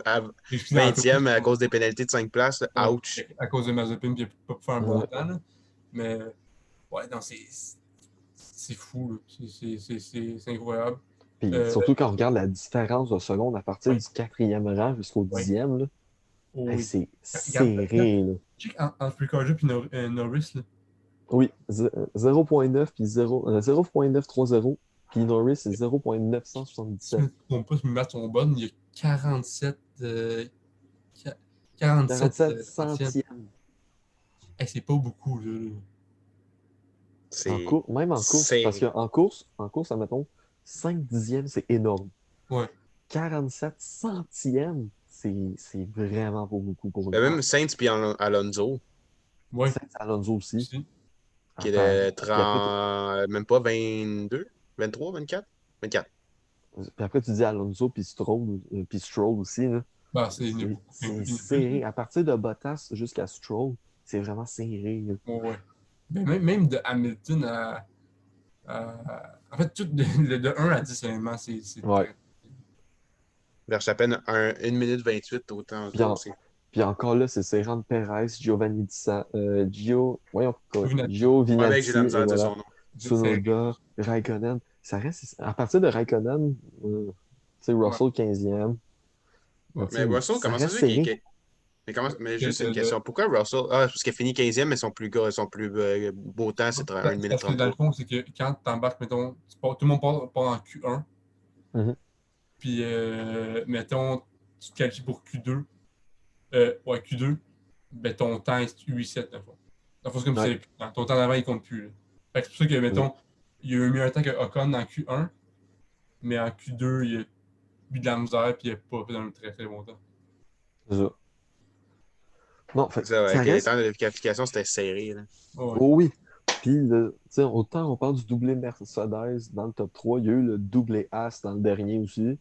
À 20e à cause des pénalités de 5 places, là, ouch. À cause de Mazepin, puis il n'a pas pu faire un bon temps. Là. Mais ouais, non, c'est fou. C'est incroyable. Puis surtout quand on regarde la différence de secondes à partir du 4e rang jusqu'au 10e, là, Oui. c'est serré. Là. Check entre Ricciardo et Norris. Là. Oui, 0.9 puis 0.930 puis Norris c'est 0.977. Si je ne me trompe pas, si mes maths sont bonnes, il y a 47 centièmes. Hey, c'est pas beaucoup. Là. Même en course, parce qu'en course, admettons, 5 dixièmes, c'est énorme. Ouais. 47 centièmes, c'est vraiment pas beaucoup pour lui. Même Sainz puis Alonso. Ouais. Sainz Alonso aussi. Qui est de 30, même pas 22, 23, 24? 24. Puis après, tu dis Alonso puis Stroll aussi. Là. Ben, c'est serré. À partir de Bottas jusqu'à Stroll, c'est vraiment serré. Là. Ouais. Ben, même de Hamilton en fait, tout de 1 à 10, vraiment, c'est ouais. Verstappen, 1 minute 28 autant. Puis encore là, c'est Serrano Perez, Giovanni Giovinazzi, j'ai la misère de son nom. Tsunoda, Raikkonen. Ça reste, à partir de Raikkonen, c'est Russell 15e. Mais Russell, comment ça se fait qu'il mais juste une question. Pourquoi Russell? Ah, parce qu'il a fini 15e, mais son plus beau temps, c'est 1 minute 33. Parce que dans le fond, c'est que quand tu embarques, mettons, tout le monde part en Q1. Puis, mettons, tu te qualifies pour Q2. Q2, ben ton temps est U7, dans le fond. Dans le fond, c'est comme si ton temps d'avant, il compte plus. Là. Fait que c'est pour ça que, mettons, il y a eu un meilleur temps que Ocon dans Q1, mais en Q2, il a eu de la misère, puis il n'a pas fait un très très bon temps. C'est ça. Non, fait, ça reste... Les temps de qualification, c'était serré. Là. Oh oui. Puis, autant on parle du doublé Mercedes dans le top 3, il y a eu le doublé As dans le dernier aussi.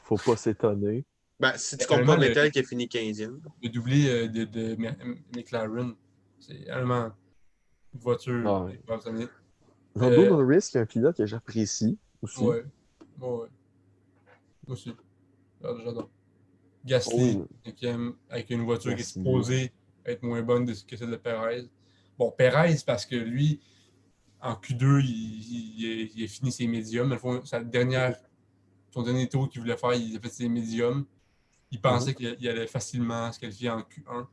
Faut pas s'étonner. Ben, si tu comptes Honnêtement, pas Vettel qui a fini 15e. le doublé de McLaren, c'est vraiment une voiture Ouais. instantanée. Lando Euh, Norris, qui est un pilote que j'apprécie aussi. ouais, ouais. Moi aussi. J'adore. Oh oui, Gasly, 5e, avec une voiture qui est Gasly. supposée être moins bonne que celle de Perez. Bon, Perez, parce que lui, en Q2, il a fini ses médiums. Dans le fond, son dernier tour qu'il voulait faire, il a fait ses médiums. Il Mhm. pensait qu'il allait facilement se qualifier en Q1.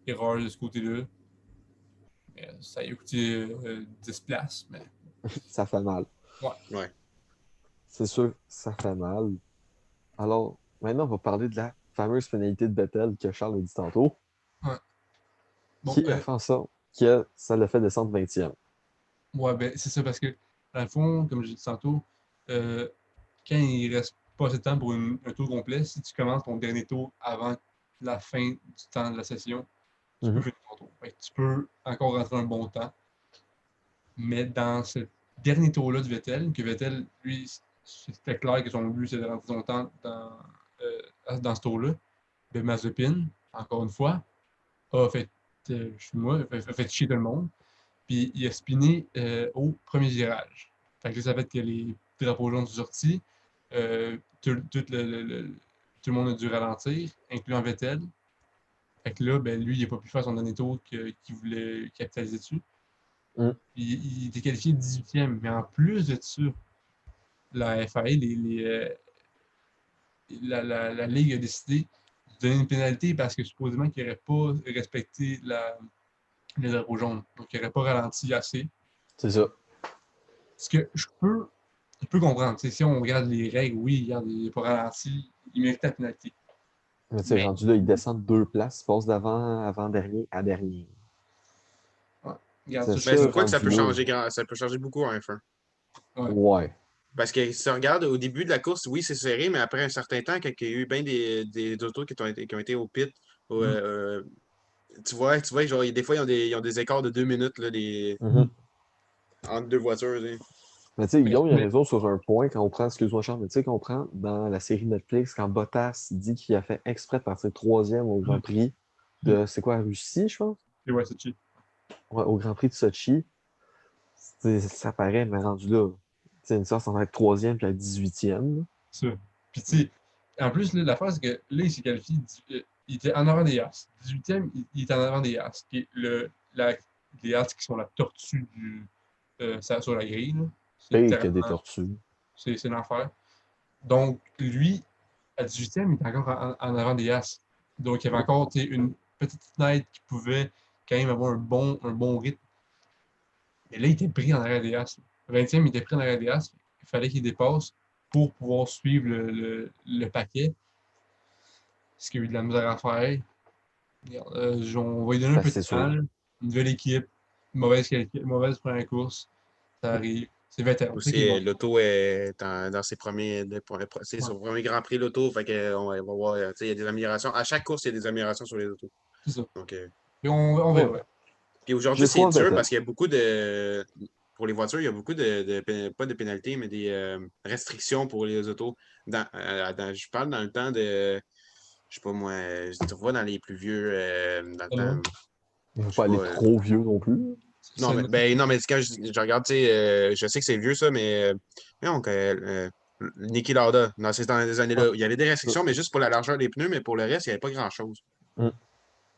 Erreur de ce côté-là. Ça a coûté 10 places, mais Ça fait mal. ouais. Ouais. C'est sûr, ça fait mal. Alors, maintenant, on va parler de la fameuse pénalité de Vettel que Charles a dit tantôt, Ouais. Bon, qui a fait en sorte que ça l'a fait descendre 20e. ouais, ben, c'est ça, parce que, dans le fond, comme j'ai dit tantôt, euh, quand il reste pas assez de temps pour un tour complet, si tu commences ton dernier tour avant la fin du temps de la session, tu peux Mhm. finir ton tour. Fait que tu peux encore rentrer un bon temps. Mais dans ce dernier tour-là du Vettel, que Vettel, lui, c'était clair que son but, c'est de rentrer son temps dans ce tour-là, ben Mazepin, encore une fois, a fait, a fait chier tout le monde. Puis il a spiné au premier virage. Fait que là, ça fait que les drapeaux jaunes sont sortis. Tout le monde a dû ralentir, incluant Vettel. Fait que là, ben, lui, il n'a pas pu faire son dernier tour qu'il voulait capitaliser dessus. Mhm. Puis, il était qualifié 18e. Mais en plus de ça, la FAA, la Ligue a décidé de donner une pénalité parce que supposément qu'il n'aurait pas respecté les drapeaux jaunes. Donc, il n'aurait pas ralenti assez. C'est ça. Ce que je peux comprendre. Si on regarde les règles, oui, regarde, il n'est pas ralenti, il mérite la pénalité. Mais tu sais, Mais, rendu là, il descend de 2 places, il passe d'avant avant-dernier à dernier. ouais, regarde C'est ça, je Mais trouve. c'est ça, quoi que ça rendu peut là. changer ça peut changer beaucoup en F1. Ouais. Ouais. Parce que si on regarde au début de la course, oui, c'est serré, mais après un certain temps, quand il y a eu bien des autos qui ont été au pit, Mm. tu vois, genre, des fois, ils ont des écarts de 2 minutes là, Mhm. entre deux voitures. Là. Mais tu sais, Mais, Guillaume, il a mais raison sur un point quand on prend, excuse-moi Charles, mais tu sais, qu'on prend dans la série Netflix, quand Bottas dit qu'il a fait exprès de partir troisième au Grand mm, Prix mm, de, c'est quoi, Russie, je pense? et ouais, c'est cheap. Ouais, au Grand Prix de Sochi, ça paraît, mais rendu là, c'est une sorte entre être troisième et être 18e. Ça. Puis, tu sais, en plus, là, l'affaire, c'est que là, il s'est qualifié, il était en avant des As. 18e, il était en avant des As. Qui est les As qui sont la tortue sur la grille. Là. C'est Pire que des littéralement, tortues. c'est l'enfer. Donc, lui, à 18e, il était encore en avant des As. Donc, il y avait encore une petite fenêtre qui pouvait quand même avoir un bon rythme. Mais là, il était pris en arrière des As. Le 20e, il était pris en arrière des As. Il fallait qu'il dépasse pour pouvoir suivre le paquet. Ce qu'il y a eu de la misère à faire. Regarde, on va lui donner un Ben, peu de c'est temps. sûr. Là. Une nouvelle équipe, mauvaise première course. Ça arrive. C'est vétéran. C'est Aussi, qu'il va. l'auto est dans ses premiers. C'est Ouais, son premier Grand Prix, l'auto. Fait que, on va voir. Il y a des améliorations. À chaque course, il y a des améliorations sur les autos. c'est ça. Donc, Et on Ouais. verra. puis aujourd'hui, J'ai c'est foi en dur Vettel. parce qu'il y a beaucoup de. Pour les voitures, il y a beaucoup pas de pénalités, mais des restrictions pour les autos. Je parle dans le temps de. Je sais pas moi, tu vois dans les plus vieux, dans le Alors, temps. Il ne faut Je sais pas pas. aller trop vieux non plus. Non, mais, non, mais quand je regarde, tu sais, je sais que c'est vieux ça, mais non, Niki Lauda, dans ces Ah, années-là, il y avait des ça. restrictions, mais juste pour la largeur des pneus, mais pour le reste, il n'y avait pas grand-chose. Hum.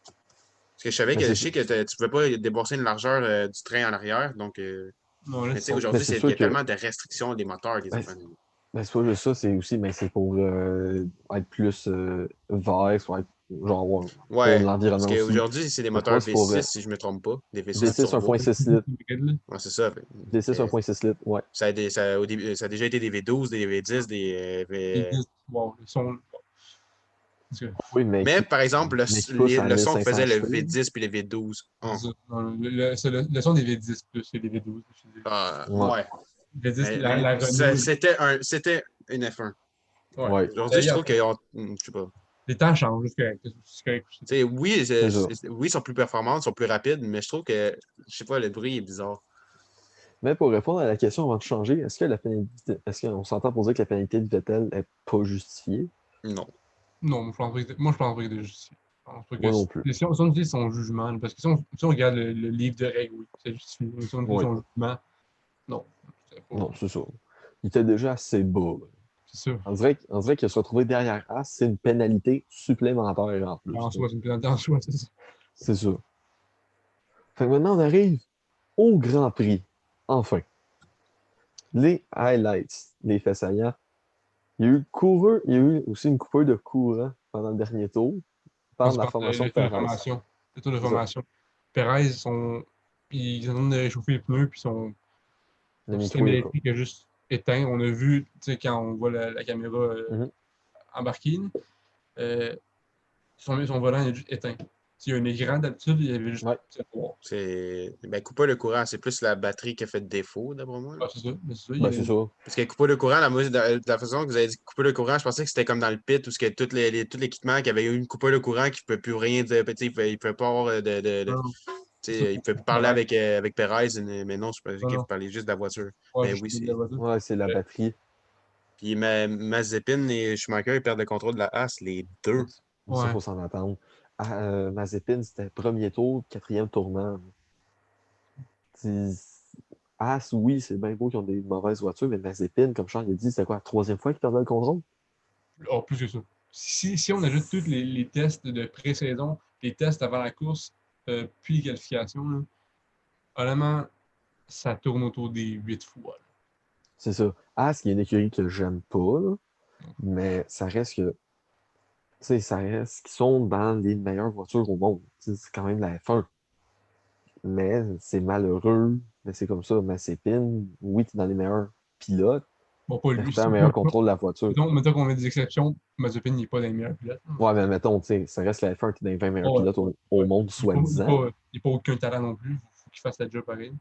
Parce que je savais Mais que je c'est sais que tu ne pouvais pas débourser une largeur du train en arrière. Donc, non, là, mais tu sais, mais aujourd'hui, c'est il y sûr a que tellement de restrictions des moteurs, des ben, affaires. ben, c'est pas juste ça, c'est aussi mais c'est pour être plus vert, soit être, genre ouais, pour Ouais, parce l'environnement aussi. qu'aujourd'hui, c'est des Mais moteurs toi, c'est pour V6, si je ne me trompe pas, des V6 V6 turbo. 1.6 litres. Ouais, c'est ça. V6 1.6 litres, ouais. Au début, ça a déjà été des V12, des V10, des les V. 10, wow, ils sont. Parce que, Oui, Mais par exemple, mais qui pousse à le son que 1500 faisait le chevaux. V10 puis le V12. c'est ça. Non, c'est le son des V10 plus que des V12. Ouais, Ouais. V10, Mais la Renault. c'était une F1. Ouais. ouais, Aujourd'hui, je D'ailleurs, trouve qu'ils ont. Je sais pas. les temps changent, c'est correct. C'est correct aussi. Tu sais, oui, c'est ça. oui, ils sont plus performants, ils sont plus rapides, mais je trouve que, je sais pas, le bruit est bizarre. Mais pour répondre à la question avant de changer, est-ce qu'on s'entend pour dire que la pénalité de Vettel est pas justifiée? Non. Non, moi, je pense pas qu'il était justifié. Je pense pas que Moi non plus. si on utilise son jugement, parce que si on regarde le livre de règles, oui, c'est justifié. Mais si on utilise Oui. son jugement, non. C'est pas- Non, c'est ça. Il était déjà assez bas. c'est ça. On dirait qu'il se retrouver derrière As, c'est une pénalité supplémentaire en plus. En Là. soi, c'est une pénalité en soi, c'est ça. C'est ça. Fait que maintenant, on arrive au Grand Prix. Enfin. Les highlights, les faits saillants. Il y a eu coureur, il y a eu aussi une coupure de courant pendant le dernier tour Moi, par tu la parles formation le de tour de Perez. formation. Le tour de C'est ça. formation. Perez, ils sont en train de réchauffer les pneus, puis Le son système micro est pas. électrique est juste éteint. On a vu, tu sais, quand on voit la caméra Mhm. embarquée, euh, son volant est juste éteint. S'il y a un écran d'habitude, il y avait juste Ouais, noir. C'est. Ben, couper le courant, c'est plus la batterie qui a fait défaut, d'après moi. Là. Ah, c'est ça. Mais c'est ça. ben c'est ça. Parce que couper le courant, de la façon que vous avez dit couper le courant, je pensais que c'était comme dans le pit où tout l'équipement qui avait eu une coupure de courant qui ne peut plus rien dire. Tu sais, il ne peut pas avoir Non, tu c'est ça. sais, il peut parler Perez. avec Perez, mais non, je pensais Non, que vous non. parliez juste de la voiture. Ouais, Mais juste oui, la c'est. voiture. Ouais, c'est la Euh, batterie. Puis Mazepin et Schumacher, ils perdent le contrôle de la Haas, les Mais deux. ça, ouais. faut s'en attendre. Ah, Mazepin, c'était premier tour, quatrième tournant. C'est- As, oui, c'est bien beau qu'ils ont des mauvaises voitures, mais Mazepin, comme Charles a dit, c'était quoi, la troisième fois qu'il perdait le contrôle? Oh, plus que ça. Si on ajoute tous les tests de pré-saison, les tests avant la course, puis les qualifications, là, honnêtement, ça tourne autour des 8 fois. Là. C'est ça. As, qui est une écurie que j'aime pas, là, mais ça reste que, tu sais, ça reste qu'ils sont dans les meilleures voitures au monde. Tu sais, c'est quand même la F1. Mais c'est malheureux, mais c'est comme ça. Mazepin, oui, tu es dans les meilleurs pilotes, Bon, pas mais lui. tu perds le meilleur contrôle de la voiture. Mettons qu'on met des exceptions, Mazepin n'est pas dans les meilleurs pilotes. Ouais, mais mettons, tu sais, ça reste la F1 qui est dans les 20 meilleurs Ouais, pilotes au ouais. monde, soi-disant. Il n'a pas aucun talent non plus. Il faut qu'il fasse la job pareil.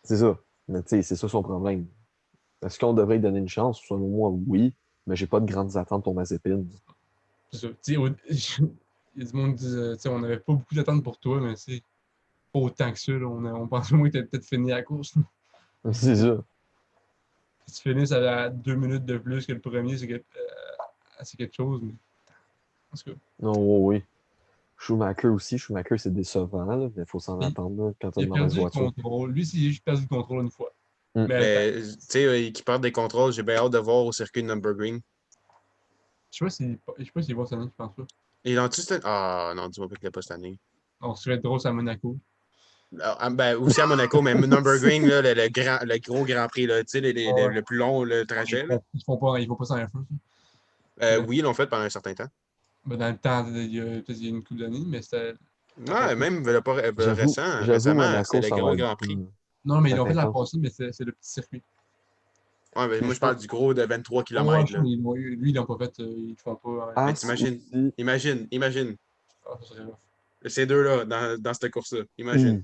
C'est ça. Mais tu sais, c'est ça son problème. Est-ce qu'on devrait lui donner une chance? Selon moi, oui, mais j'ai pas de grandes attentes pour Mazepin. C'est ça. Il y a du monde qui dit, on n'avait pas beaucoup d'attentes pour toi, mais c'est pas autant que ça. Là. On pensait moins que tu allais peut-être fini la course. C'est ça. Si tu finisses à 2 minutes de plus que le premier, c'est quelque chose. Mais en tout cas, Non, oui, oui. Schumacher aussi. Schumacher, c'est décevant, là, mais il faut s'en il, attendre là, quand tu as il a une mauvaise perdu le voiture. contrôle. Lui, il a juste perdu le contrôle une fois. Mm. Mais Mais, tu sais, qui perdent des contrôles, j'ai bien hâte de voir au circuit de Nürburgring. je sais pas s'il va cette année, je pense pas. Et l'ont-tu cette... Ah non, dis-moi pas qu'il l'a pas cette année. Donc, ça va être drôle, c'est à Monaco. Ben, aussi à Monaco, mais Nürburgring, là, le gros Grand Prix, là, tu sais, Ouais. le plus long le trajet. Là. Ils font pas ça en F1, ça. Oui, ils l'ont fait pendant un certain temps. Ben, dans le temps, peut-être il y a une couple d'années, mais ça a pas Ouais, été. même J'avoue, récemment, Monaco, c'était le ça va gros être Grand Prix. Non, mais ils peut-être l'ont fait la intense. passée, mais c'est le petit circuit. Ouais, mais Puis moi, je je parle peux. du gros de 23 Ouais, km. Là. lui, ils l'ont pas fait, ils le font pas. Ouais. Mais As t'imagines, aussi. imagine, Ah, ça serait rough. ces deux-là dans cette course-là. Imagine. Hi.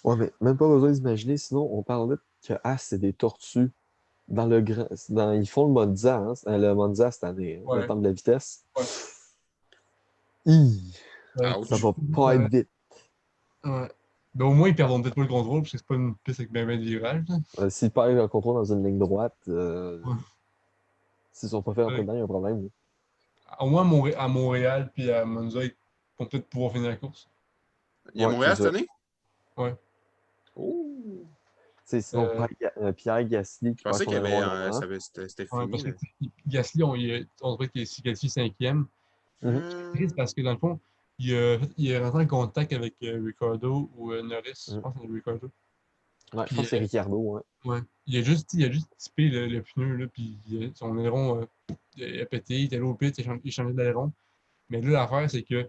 Ouais, mais même pas besoin d'imaginer, sinon on parlait que As, c'est des tortues. Dans le grand. Ils font le Monza cette année, hein, le Ouais, temple de la vitesse. ouais. Hi. Ça Ouch. va pas être vite. Ouais. Ben, au moins, ils perdront peut-être pas le contrôle, parce que c'est pas une piste avec ben de virages. Là. S'ils perdent le contrôle dans une ligne droite, Ouais. s'ils sont pas fait rentrer Ouais. dedans, il y a un problème. Au moins, à Montréal puis à Monza, ils vont peut-être pouvoir finir la course. Il y a Ouais, c'est Montréal cette ça. année? Ouais. Oh! Sinon, Euh, Pierre Gasly Je qui perd pensais son qu'il y avait, aileron avant. c'était ouais, fini. parce que Là. Gasly, on dirait qu'il s'est qualifié cinquième. Mhm. C'est triste parce que dans le fond, il est rentré en contact avec Ricardo ou Norris, je Mhm. pense que c'est Ricardo. Ouais, je pense Puis, que c'est Ricciardo. Ouais. ouais, il a juste typé le pneu, là, puis son aileron il a pété, il était allé au pit, il a changé d'aileron. Mais là, l'affaire, c'est que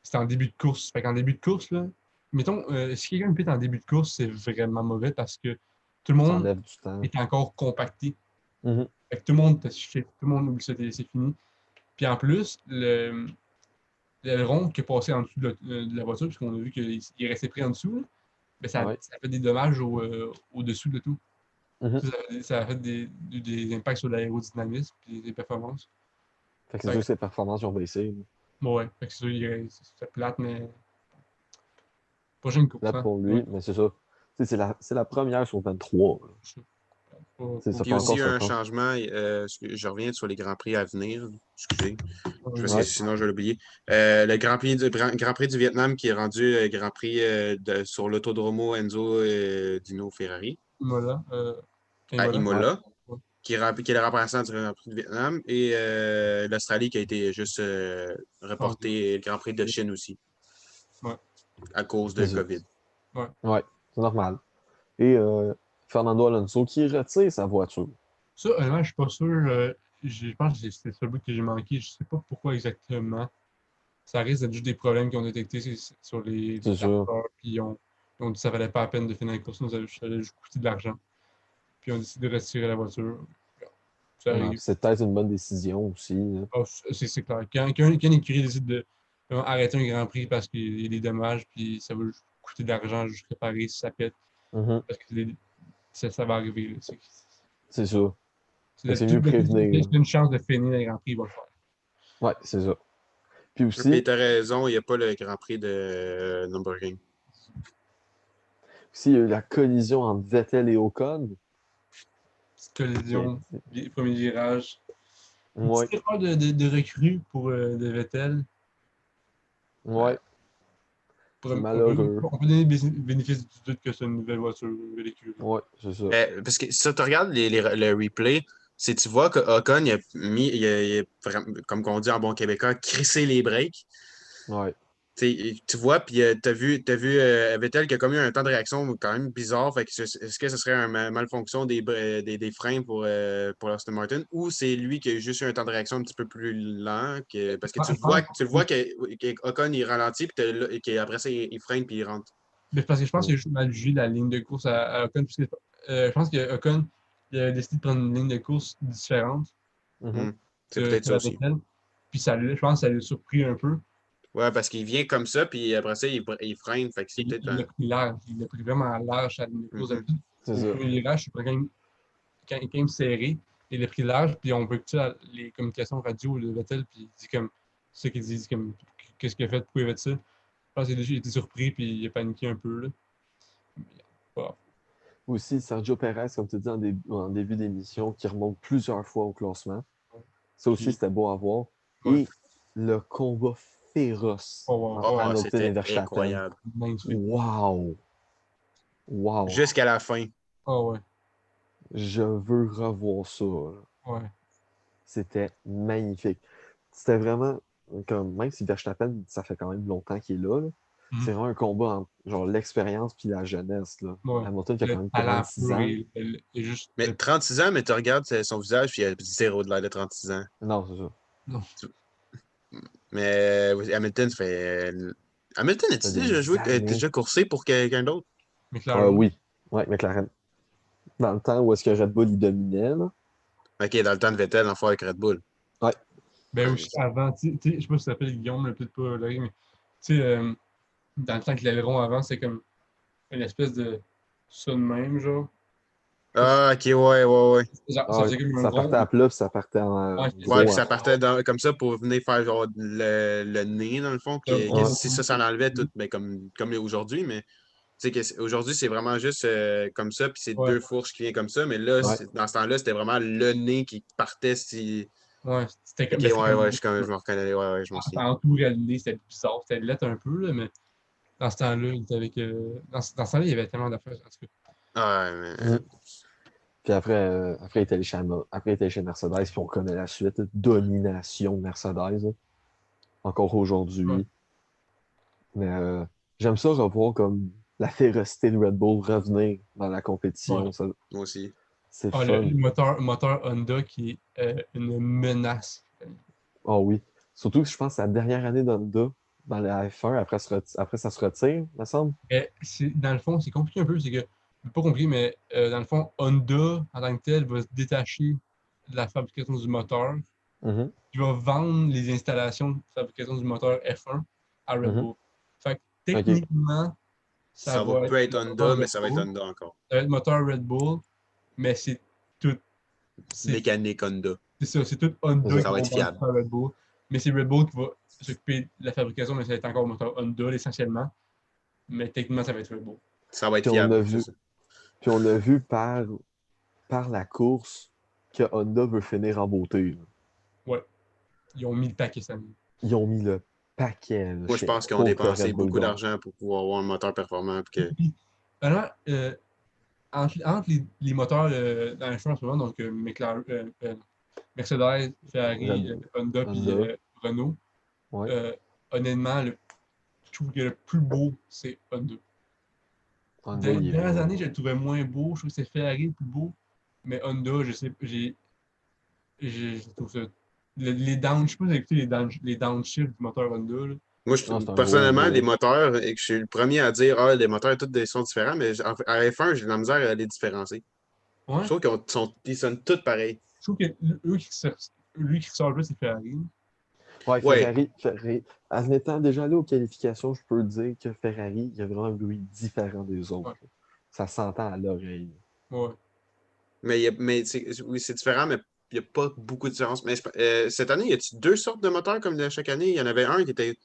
c'était en début de course. Fait qu'en début de course, là, mettons, si quelqu'un pète en début de course, c'est vraiment mauvais parce que tout le Ça monde enlève du temps. est encore compacté. Mhm. Fait que tout le monde t'a shit, tout le monde oublie ça, c'est fini. Puis en plus, l'aileron qui est passé en dessous de la voiture, puisqu'on a vu qu'il est resté pris en dessous, là, ben Ouais. ça fait des dommages au-dessus de tout. Mhm. Ça a fait des impacts sur l'aérodynamisme et les performances. Fait que c'est Fait sûr que, que ses performances ont baissé. bon, ouais, fait que c'est sûr, c'est plate, mais prochaine course, Là hein. pour Ouais, lui, mais c'est ça. Tu sais, c'est la première sur 23. Là. c'est ça. Ça Puis fait aussi, encore il y a un 5 ans. changement. Je reviens sur les Grands Prix à venir. Excusez, parce que Ouais. sinon je vais l'oublier. Le Grand Prix du Vietnam qui est rendu Grand Prix sur l'Autodromo Enzo Dino Ferrari Voilà. Et à voilà. Ouais. Imola, Ouais. qui est le remplaçant du Grand Prix du Vietnam, et l'Australie qui a été juste Changé. reporté, le Grand Prix de Chine aussi, Ouais. à cause de C'est ça. COVID. Ouais. Ouais, c'est normal. Et Fernando Alonso qui retire sa voiture. Ça, honnêtement, je suis pas sûr. Je pense que c'est ce bout que j'ai manqué. Je sais pas pourquoi exactement. Ça risque d'être juste des problèmes qui ont détectés sur les C'est sûr. capteurs, puis ils ont dit que ça valait pas la peine de finir la course, ça allait juste coûter de l'argent. Puis ils ont décidé de retirer la voiture. Ça Ouais, arrive. c'est peut-être une bonne décision aussi, là. Ah, c'est clair. Quand une écurie décide de arrêter un Grand Prix parce qu'il y a des dommages, puis ça va juste coûter de l'argent juste réparer si ça pète, Mhm. parce que ça va arriver. Là. C'est sûr. Fait que c'est mieux Tout prévenir. une chance de finir le Grand Prix, il va le faire. Ouais, c'est ça. Puis Puis aussi, t'as raison, il n'y a pas le Grand Prix de Nürburgring. il y a eu la collision entre Vettel et Ocon. Petite collision, premier virage. Une Ouais, petite erreur de recrue pour de Vettel. ouais, c'est On peut, malheureux. on peut donner le bénéfice du doute que c'est une nouvelle voiture, une nouvelle écurie. Ouais, c'est ça. Parce que si tu regardes le replay, si tu vois que Ocon il a vraiment, comme on dit en bon québécois, crissé les breaks. Ouais. Tu vois, puis t'as vu Vettel qui a comme eu un temps de réaction quand même bizarre. Fait que est-ce que ce serait une malfonction des freins pour Aston Martin, ou c'est lui qui a juste eu un temps de réaction un petit peu plus lent? Parce que Je pense, tu le vois qu'Ocon il ralentit, puis qu'après ça, il freine, puis il rentre. mais parce que je pense Mm. qu'il a juste mal jugé la ligne de course à Ocon. Parce que, je pense que Ocon il a décidé de prendre une ligne de course différente Mhm. Hmm. C'est que peut-être ça la aussi. Vettel. Puis je pense que ça l'a surpris un peu. Ouais, parce qu'il vient comme ça, puis après ça, il freine. Fait que c'est peut-être Il un. a pris large. Il a pris vraiment large à la ligne de course. Mhm. D'habitude, C'est au ça. premier virage, c'est quand même serré. Il a pris large, puis on peut écouter les communications radio de Vettel, puis il dit comme. C'est ça qu'il dit comme qu'est-ce qu'il a fait, pourquoi il a fait ça. Je pense qu'il a été surpris, puis il a paniqué un peu. Là. Mais, voilà. Aussi, Sergio Perez, comme tu dis en début d'émission, qui remonte plusieurs fois au classement. Ça aussi, Puis, c'était beau à voir. ouais. Et le combat féroce Oh, wow. entre Oh, Hamilton et c'était Verstappen. incroyable. Magnifique. Wow! Wow! Jusqu'à la fin. Oh, ouais. Je veux revoir ça, là. Ouais. C'était magnifique. C'était vraiment comme, même si Verstappen, ça fait quand même longtemps qu'il est là, Mhm. c'est vraiment un combat entre genre l'expérience puis la jeunesse, là. Ouais. Hamilton qui a Le quand même talent 36 pur ans. et juste. Mais 36 ans, mais tu regardes son visage, puis il a zéro de l'air de 36 ans. Non, c'est ça. Non. Mais Hamilton, ça fait. Hamilton, Ça as-tu fait déjà des joué, années. déjà coursé pour quelqu'un d'autre? McLaren. Oui. Ouais, McLaren. Dans le temps où est-ce que Red Bull il dominait, là. Ok, dans le temps de Vettel, en fois avec Red Bull. Ouais. Ben Ouais, aussi avant, je sais pas si ça s'appelle Guillaume, peut-être pas Larry, mais tu sais, dans le temps que l'aileron avant, c'est comme une espèce de ça de même, genre. Ah, ok, ouais, ouais, ouais. Ça Ouais, faisait comme un ça rond. partait à plat, puis ça partait en Ouais, Ouais, gros puis à ça fond. partait comme ça pour venir faire genre le nez, dans le fond. C'est un Que Ouais, rond. si ça enlevait tout, ben, comme aujourd'hui, mais tu sais, aujourd'hui, c'est vraiment juste comme ça, puis c'est Ouais, deux fourches qui viennent comme ça. Mais là, ouais. dans ce temps-là, c'était vraiment le nez qui partait si. ouais. C'était Ok, comme, ben, c'était ouais, ouais, comme je me reconnais, ouais, ouais, je m'en c'était souviens. entouré le nez, c'était bizarre, c'était lettre un peu, là, mais dans ce temps-là, il était avec. Dans ce temps-là, il y avait tellement d'affaires. En tout cas, Ah, ouais, Mm. mais. Puis après, il est allé chez après, il est allé chez Mercedes, puis on connaît la suite. Domination de Mercedes, là. Encore ouais. aujourd'hui. Mais j'aime ça revoir comme la férocité de Red Bull revenir dans la Ouais. compétition. Moi aussi. C'est Ah, fun. le moteur Honda qui est une menace. Oh oui. Surtout que je pense que c'est la dernière année d'Honda dans la F1, après ça se retire, me semble. Dans le fond, c'est compliqué un peu, c'est que, pas compliqué, mais dans le fond, Honda, en tant que tel, va se détacher de la fabrication du moteur, Mhm, qui va vendre les installations de fabrication du moteur F1 à Red mhm. Bull. Fait que OK. techniquement, ça Ça va va être plus être moteur Honda, mais Red ça va être Bull. Honda encore. Ça va être moteur Red Bull, mais c'est tout. C'est Mécanique Honda. c'est ça, c'est tout C'est Honda ça. qui Ça va vont être vendre fiable. à Red Bull. Mais c'est Red Bull qui va s'occuper de la fabrication, mais ça va être encore moteur Honda essentiellement. Mais techniquement, ça va être Red Bull. Ça va être Puis on fiable, a c'est vu, ça. puis on a vu par par la course que Honda veut finir en beauté. Là. Ouais. Ils ont mis le paquet cette année. Ils ont mis le paquet. Là, Moi, je pense qu'ils ont pour que dépensé Red Bull beaucoup gagne. d'argent pour pouvoir avoir un moteur performant. Puis que... Puis, alors, entre les moteurs dans les choix en ce moment, donc Mercedes, Ferrari, Honda puis Honda. Renault, Ouais. honnêtement, je trouve que le plus beau, c'est Honda. Honda, Dans les il est dernières vraiment années, je beau. le trouvais moins beau. Je trouve que c'est Ferrari le plus beau. Mais Honda, je sais, je trouve ça. Les down, je sais pas si vous avez écouté les downshifts du moteur Honda. Là. Moi, Non, c'est un personnellement, les gros. moteurs, et que je suis le premier à dire les moteurs, tous sont différents, mais à F1, j'ai de la misère à les différencier. Je Ouais. trouve qu'ils sonnent tous pareils. Je trouve que lui qui ressort le plus, c'est Ferrari. Ouais, Ouais, Ferrari. En étant déjà là aux qualifications, je peux dire que Ferrari, il y a vraiment un bruit différent des autres. Ouais. Ça s'entend à l'oreille. Ouais. mais oui, c'est différent, mais il n'y a pas beaucoup de différence. Mais cette année, y a-t-il deux sortes de moteurs comme de chaque année? Il y en avait un qui était.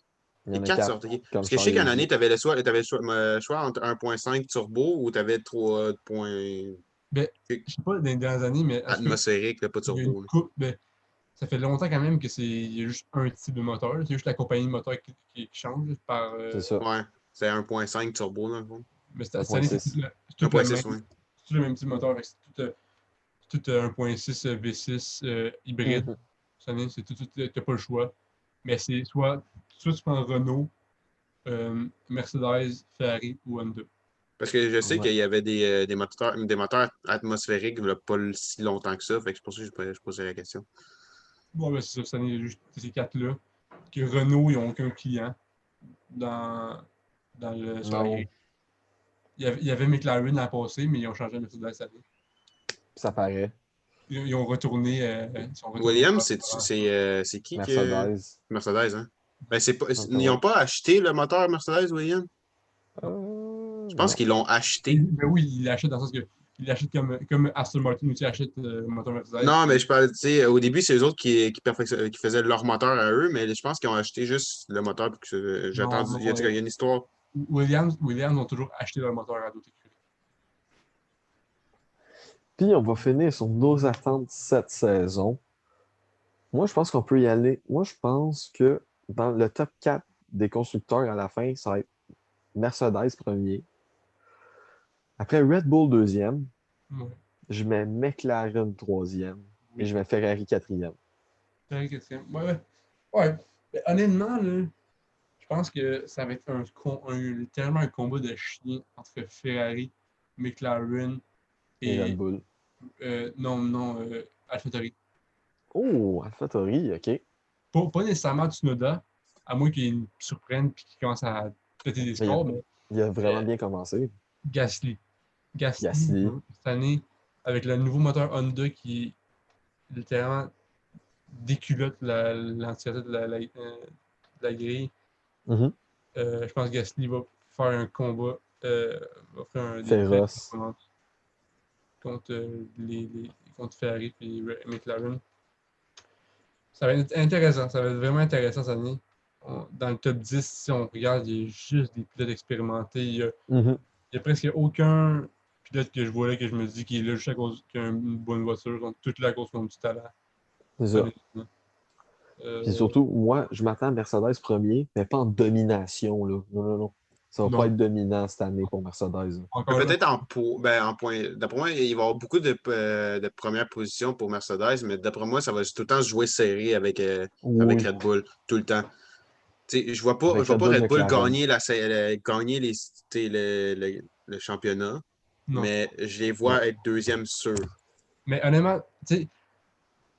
Il y Et en a quatre quatre, sortes. Ok. comme Parce que je sais Charles a qu'en année, dit. tu avais le choix entre 1.5 turbo ou tu avais 3 points Ben, je sais pas, dans les dernières années, mais en tout cas, atmosphériques, là, pas il y a une turbo. Là. coupe. Ben, ça fait longtemps quand même que il y a juste un type de moteur. C'est juste la compagnie de moteur qui change par. C'est ça. Ouais, c'est 1.5 turbo, dans le fond. Mais cette année, 1.6. c'est tout le 1.6, même. ouais. C'est tout le même type de moteur. Fait que c'est tout 1.6 V6 hybride. Mhm. Cette année, t'as pas le choix. Mais c'est soit tu prends Renault, Mercedes, Ferrari ou Honda. Parce que je sais Ouais. qu'il y avait des moteurs atmosphériques il n'y a pas si longtemps que ça. Fait que c'est pour ça que je posais la question. Bon, ben, c'est ça. Cette année, il y a juste ces quatre-là. Que Renault, ils n'ont aucun client dans, sur la grille. Non, Il y avait McLaren l'an passé, mais ils ont changé de Mercedes cette année. ça paraît. Ils ont retourné. Ils sont retournés Williams, avant. c'est qui que. Mercedes. Mercedes, hein? Ben, ils Ouais. n'ont pas acheté le moteur Mercedes, Williams? Je pense Non. qu'ils l'ont acheté. Ben oui, il l'achète dans le sens que il l'achète comme Aston Martin aussi achète le moteur Mercedes. Non, mais je parle, tu sais, au début, c'est eux autres qui faisaient leur moteur à eux, mais je pense qu'ils ont acheté juste le moteur. J'ai Non, entendu, non. il y a une histoire. Williams ont toujours acheté leur moteur à d'autres écuries. Puis on va finir sur nos attentes cette saison. Moi, je pense qu'on peut y aller. Moi, je pense que dans le top 4 des constructeurs à la fin, ça va être Mercedes premier. Après Red Bull deuxième. Ouais. Je mets McLaren troisième. Et Oui. je mets Ferrari quatrième. Ferrari quatrième. Ouais. Ouais. Mais honnêtement, là, je pense que ça va être littéralement un combat de chiens entre Ferrari, McLaren Et Red et Bull. non, AlphaTauri. Oh, AlphaTauri, OK. Pas nécessairement Tsunoda, à moins qu'il surprenne et qu'il commence à traiter des Mais scores, mais il a vraiment euh, bien commencé. Gasly. Gasly, Gasly. cette année, avec le nouveau moteur Honda qui littéralement déculotte l'entièreté de la grille, Mhm. je pense que Gasly va faire un combat, va faire des belles Féroce. performances contre, contre Ferrari et McLaren. Ça va être intéressant, ça va être vraiment intéressant cette année. Dans le top 10, si on regarde, il y a juste des pilotes expérimentés. Mhm. Il y a presque aucun pilote que je vois là que je me dis qu'il est là juste à cause qu'il a une bonne voiture, donc toute la course contre du talent. C'est ça. Honnêtement. Puis surtout, moi, je m'attends à Mercedes premier, mais pas en domination, là. Non, non, non. Ça va pas Non, être dominant cette année pour Mercedes. Là. encore là. Peut-être en point. D'après moi, il va y avoir beaucoup de premières positions pour Mercedes, mais d'après moi, ça va tout le temps se jouer serré avec Oui, Red Bull, tout le temps. Tu sais, avec je vois Red pas Bull Red Bull McLaren. gagner tu sais, le championnat, Non. mais je les Non. vois être deuxième sûr. Mais honnêtement, tu sais,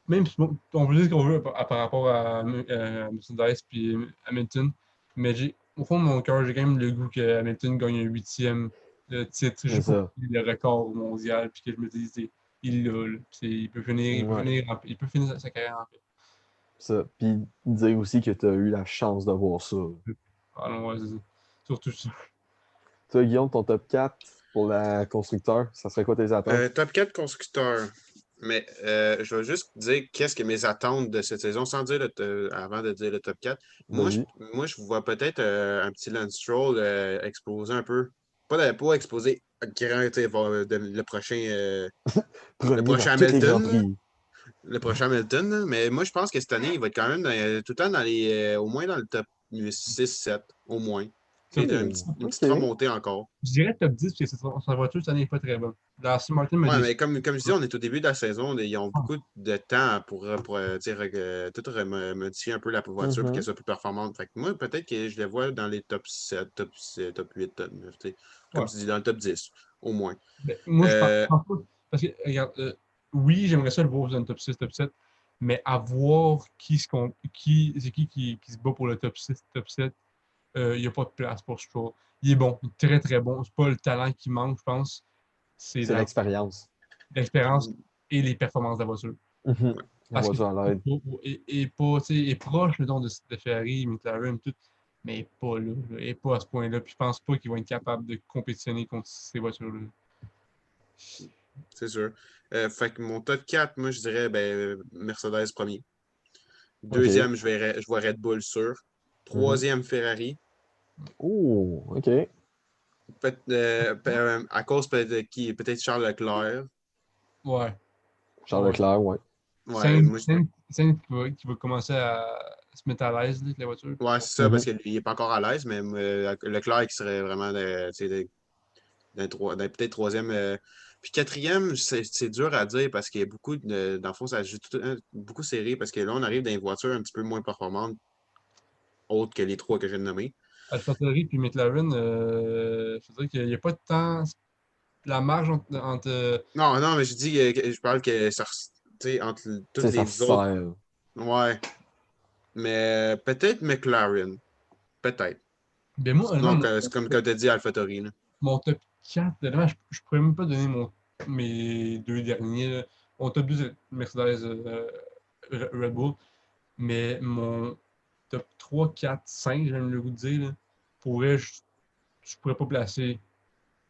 même si on peut dire ce qu'on veut par rapport à Mercedes et Hamilton, mais au fond de mon cœur, j'ai quand même le goût que Hamilton gagne un huitième titre C'est juste pour ça. le record mondial, puis que je me dis, il l'a, là. Ouais. Il peut finir sa carrière en fait. Ça. Puis dire aussi que tu as eu la chance de voir ça. Ah non, ouais, c'est ça. Surtout ça. Toi, Guillaume, ton top 4 pour la constructeur, ça serait quoi tes attentes? Top 4 constructeurs. Mais je vais juste dire qu'est-ce que mes attentes de cette saison, sans dire avant de dire le top 4. Vas-y. Moi, je vois peut-être un petit Lance Stroll exploser un peu. Pas exploser, le prochain, Premier dans prochain tous les Grands Hamilton. Là. Prix. Le prochain Hamilton. Là. Mais moi, je pense que cette année, il va être quand même tout le temps dans les, au moins dans le top 6-7, au moins. C'est une petite Ok. remontée encore. Je dirais top 10, parce que sa voiture cette année n'est pas très bonne. La Aston Martin m'a Ouais, déçu. mais comme je dis, on est au début de la saison. Ils ont beaucoup de temps pour tout modifier un peu la voiture pour qu'elle Mhm. soit plus performante. Fait que moi, peut-être que je les vois dans les top 7, top 8, top 9. Comme Ouais. tu dis, dans le top 10, au moins. Ben, moi, je Euh, pense pas. Parce que, regarde, oui, j'aimerais ça le voir dans le top 6, top 7, mais à voir qui se bat pour le top 6, top 7, il n'y a pas de place pour Stroll. Il est bon, il est très très bon. C'est pas le talent qui manque, je pense. C'est C'est l'expérience. l'expérience et les performances de la voiture. Mhm. ouais. La Parce que voiture à l'aide. et pas, tu sais, est proche mettons, de Ferrari, McLaren, tout, mais pas là, là, et pas à ce point-là. Puis je pense pas qu'ils vont être capables de compétitionner contre ces voitures-là. C'est sûr. Fait que mon top 4, moi, je dirais Mercedes premier. Ok. Deuxième, je vois Red Bull sûr. Mhm. Troisième, Ferrari. Oh, ok. À cause peut-être Charles Leclerc. Ouais. Charles Ouais. Leclerc, ouais. Ouais, moi, Sainz qui va commencer à se mettre à l'aise là, avec la voiture. ouais, c'est ça, parce Mhm. qu'il n'est pas encore à l'aise, mais Leclerc qui serait vraiment peut-être troisième. Puis quatrième, c'est dur à dire parce qu'il y a beaucoup dans le fond, ça joue beaucoup serré parce que là, on arrive dans une voiture un petit peu moins performante, autres que les trois que je viens de nommer. AlphaTauri puis McLaren, je veux dire qu'il n'y a pas de temps. La marge entre Non, non, mais je dis que je parle que ça, tu sais, entre Tu sais, toutes ça les autres. sert. Ouais. Mais peut-être McLaren. Peut-être. ben moi, Sinon, honnêtement, c'est comme tu as dit, AlphaTauri. Là. mon top 4, honnêtement, je pourrais même pas donner mes deux derniers. Là. Mon top 2, c'est Mercedes Red Bull. Mais mon top 3, 4, 5, j'aime le goût de dire, là, pour vrai, je pourrais pas placer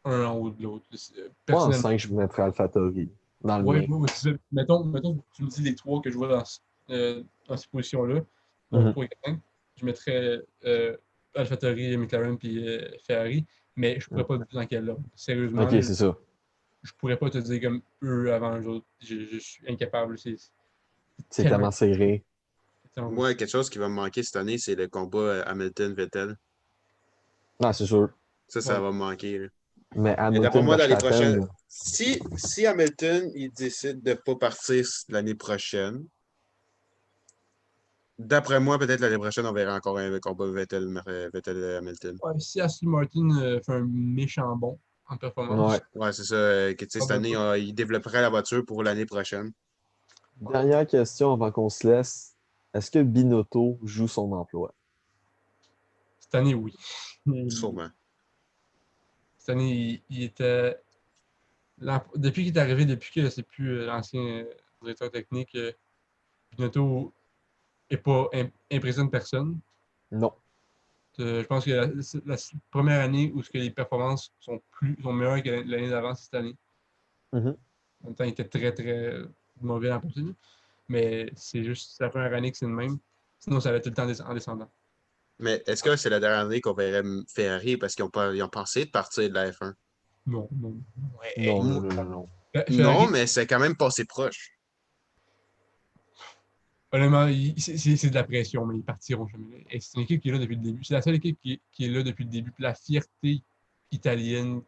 un en haut de l'autre. Moi, en Personnellement, 5, je mettrais AlphaTauri dans le ouais, mien. moi, c'est ça. Mettons que tu me dis les trois que je vois dans ces positions-là, mon Mhm. 3 et 5, je mettrais AlphaTauri, McLaren puis Ferrari, mais je pourrais pas te dire dans quel ordre. Ok, Sérieusement, là, c'est ça. je pourrais pas te dire comme eux avant eux autres. Je suis incapable. C'est C'est tellement. tellement serré. Moi, quelque chose qui va me manquer cette année, c'est le combat Hamilton-Vettel. Non, c'est sûr. Ça Ouais. va me manquer. Là. Mais Et d'après Hamilton, moi, dans les Verstappen, prochaines. là, Si Hamilton il décide de ne pas partir l'année prochaine, d'après moi, peut-être l'année prochaine, on verra encore un combat Vettel-Hamilton. Ouais, si Aston Martin fait un méchant bond en performance, ouais. Ouais, c'est ça. Que, tu sais, je cette parle année, pas. il développerait la voiture pour l'année prochaine. Dernière question avant qu'on se laisse. Est-ce que Binotto joue son emploi? Cette année, oui. Sûrement. Cette année, il était. Depuis qu'il est arrivé, depuis que c'est plus l'ancien directeur technique, Binotto n'est pas impressionne personne. Non. Je pense que la première année où les performances sont meilleures que l'année d'avant, c'est cette année. Mhm. En même temps, il était très, très mauvais en possible. Mais c'est juste la première année que c'est le même. Sinon, ça allait tout le temps en descendant. Mais est-ce que c'est la dernière année qu'on verrait Ferrari parce ils ont pensé de partir de la F1? Non, non. Non, Ouais. non, non, non, non. Non, Ferrari, mais c'est quand même passé proche. honnêtement, c'est de la pression, mais ils partiront jamais. Et c'est une équipe qui est là depuis le début. C'est la seule équipe qui est là depuis le début. Puis la fierté italienne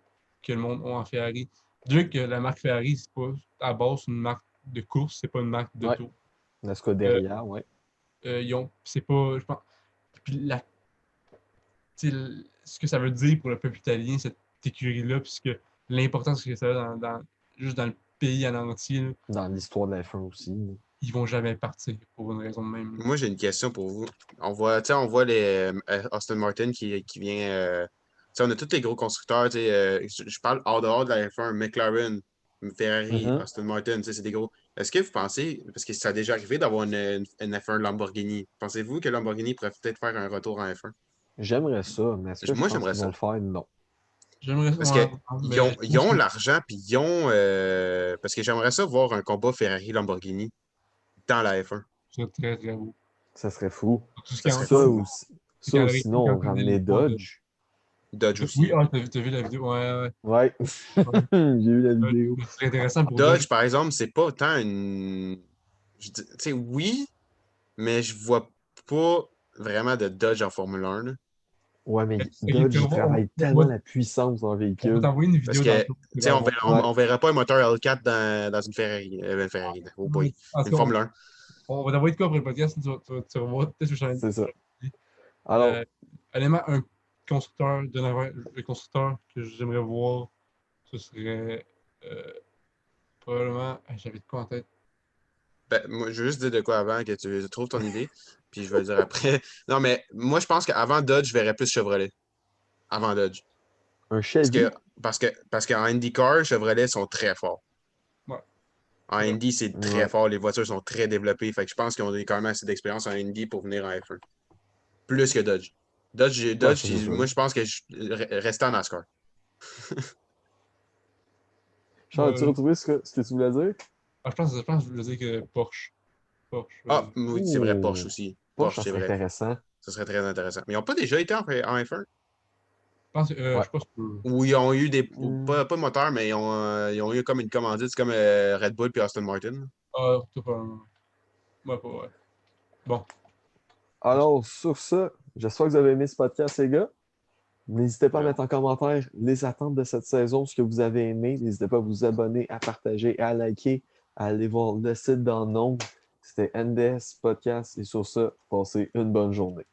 que le monde a en Ferrari. Déjà que la marque Ferrari, c'est pas à base une marque de course, c'est pas une marque Ouais. d'auto. La Euh, Scuderia, ouais. c'est pas, je pense, puis ce que ça veut dire pour le peuple italien, cette écurie-là, puisque l'importance que ça a juste dans le pays en entier, là, Dans l'histoire de la F1 aussi. ils vont jamais partir pour une raison de même. Moi, j'ai une question pour vous. On voit les Aston Martin qui vient. On a tous les gros constructeurs. Je parle hors dehors de la F1, McLaren, Ferrari, Mhm. Aston Martin, c'est des gros. Est-ce que vous pensez, parce que ça a déjà arrivé d'avoir une F1 Lamborghini, pensez-vous que Lamborghini pourrait peut-être faire un retour en F1? J'aimerais ça, mais est-ce que je Moi, pense j'aimerais qu'ils vont ça. le faire? Non. J'aimerais, Parce que ouais, mais je ils pense ont que l'argent, puis ils ont. Parce que j'aimerais ça voir un combat Ferrari-Lamborghini dans la F1. c'est très, très beau. Ça serait fou. Tout ce qui Ça en- serait Ça fou. ou, tout ce ça qui ou aurait été sinon, quand on faisait ramener les courses de. Dodge. Dodge aussi. Oui, t'as vu la vidéo? Ouais. Ouais, j'ai vu la Ouais. vidéo. C'est intéressant pour Dodge, par exemple, c'est pas autant tu sais, oui, mais je vois pas vraiment de Dodge en Formule 1. Là. Ouais, mais Ok, Dodge, puis il travaille tellement la puissance dans le on va véhicule. t'envoyer une Parce vidéo que, tantôt. tu sais, Ouais, on verra pas un moteur L4 dans une Ferrari. Une Ferrari, oh boy. En tout Une cas, Formule 1. on va t'envoyer de quoi après le podcast? Tu vas voir peut-être sur le c'est ça. channel. Alors, Honnêtement, un constructeur de navire, le constructeur que j'aimerais voir, ce serait probablement. J'avais de quoi en tête. Ben, moi, je veux juste dire de quoi avant que tu trouves ton idée, puis je vais le dire après. Non, mais moi, je pense qu'avant Dodge, je verrais plus Chevrolet. Avant Dodge. un Parce Chevy, que, parce qu'en IndyCar, Chevrolet sont très forts. Ouais. En C'est vrai. Indy, c'est très ouais, fort. Les voitures sont très développées. Fait que je pense qu'ils ont quand même assez d'expérience en Indy pour venir en F1. Plus que Dodge. ouais, ça c'est Moi, sûr. je pense que rester en NASCAR. Charles, as-tu retrouvé ce que tu voulais dire? Je pense que je voulais dire que Porsche. Porsche, Ah, vas-y. oui, c'est vrai, Porsche Ouh, aussi. Porsche, Porsche, ça c'est serait vrai. intéressant. Ça serait très intéressant. Mais ils n'ont pas déjà été en F1? Je Ouais. sais pas si tu Ou ils ont eu des. Hmm. Pas de moteur, mais ils ont eu comme une commandite. C'est comme Red Bull puis Aston Martin. Ah, t'as pas. Ouais, pas, ouais. Bon. Alors, sur ça, j'espère que vous avez aimé ce podcast, les gars. N'hésitez pas à Ouais. mettre en commentaire les attentes de cette saison, ce que vous avez aimé. N'hésitez pas à vous abonner, à partager, à liker, à aller voir le site dans le nom. C'était NDS Podcast. Et sur ça, passez une bonne journée.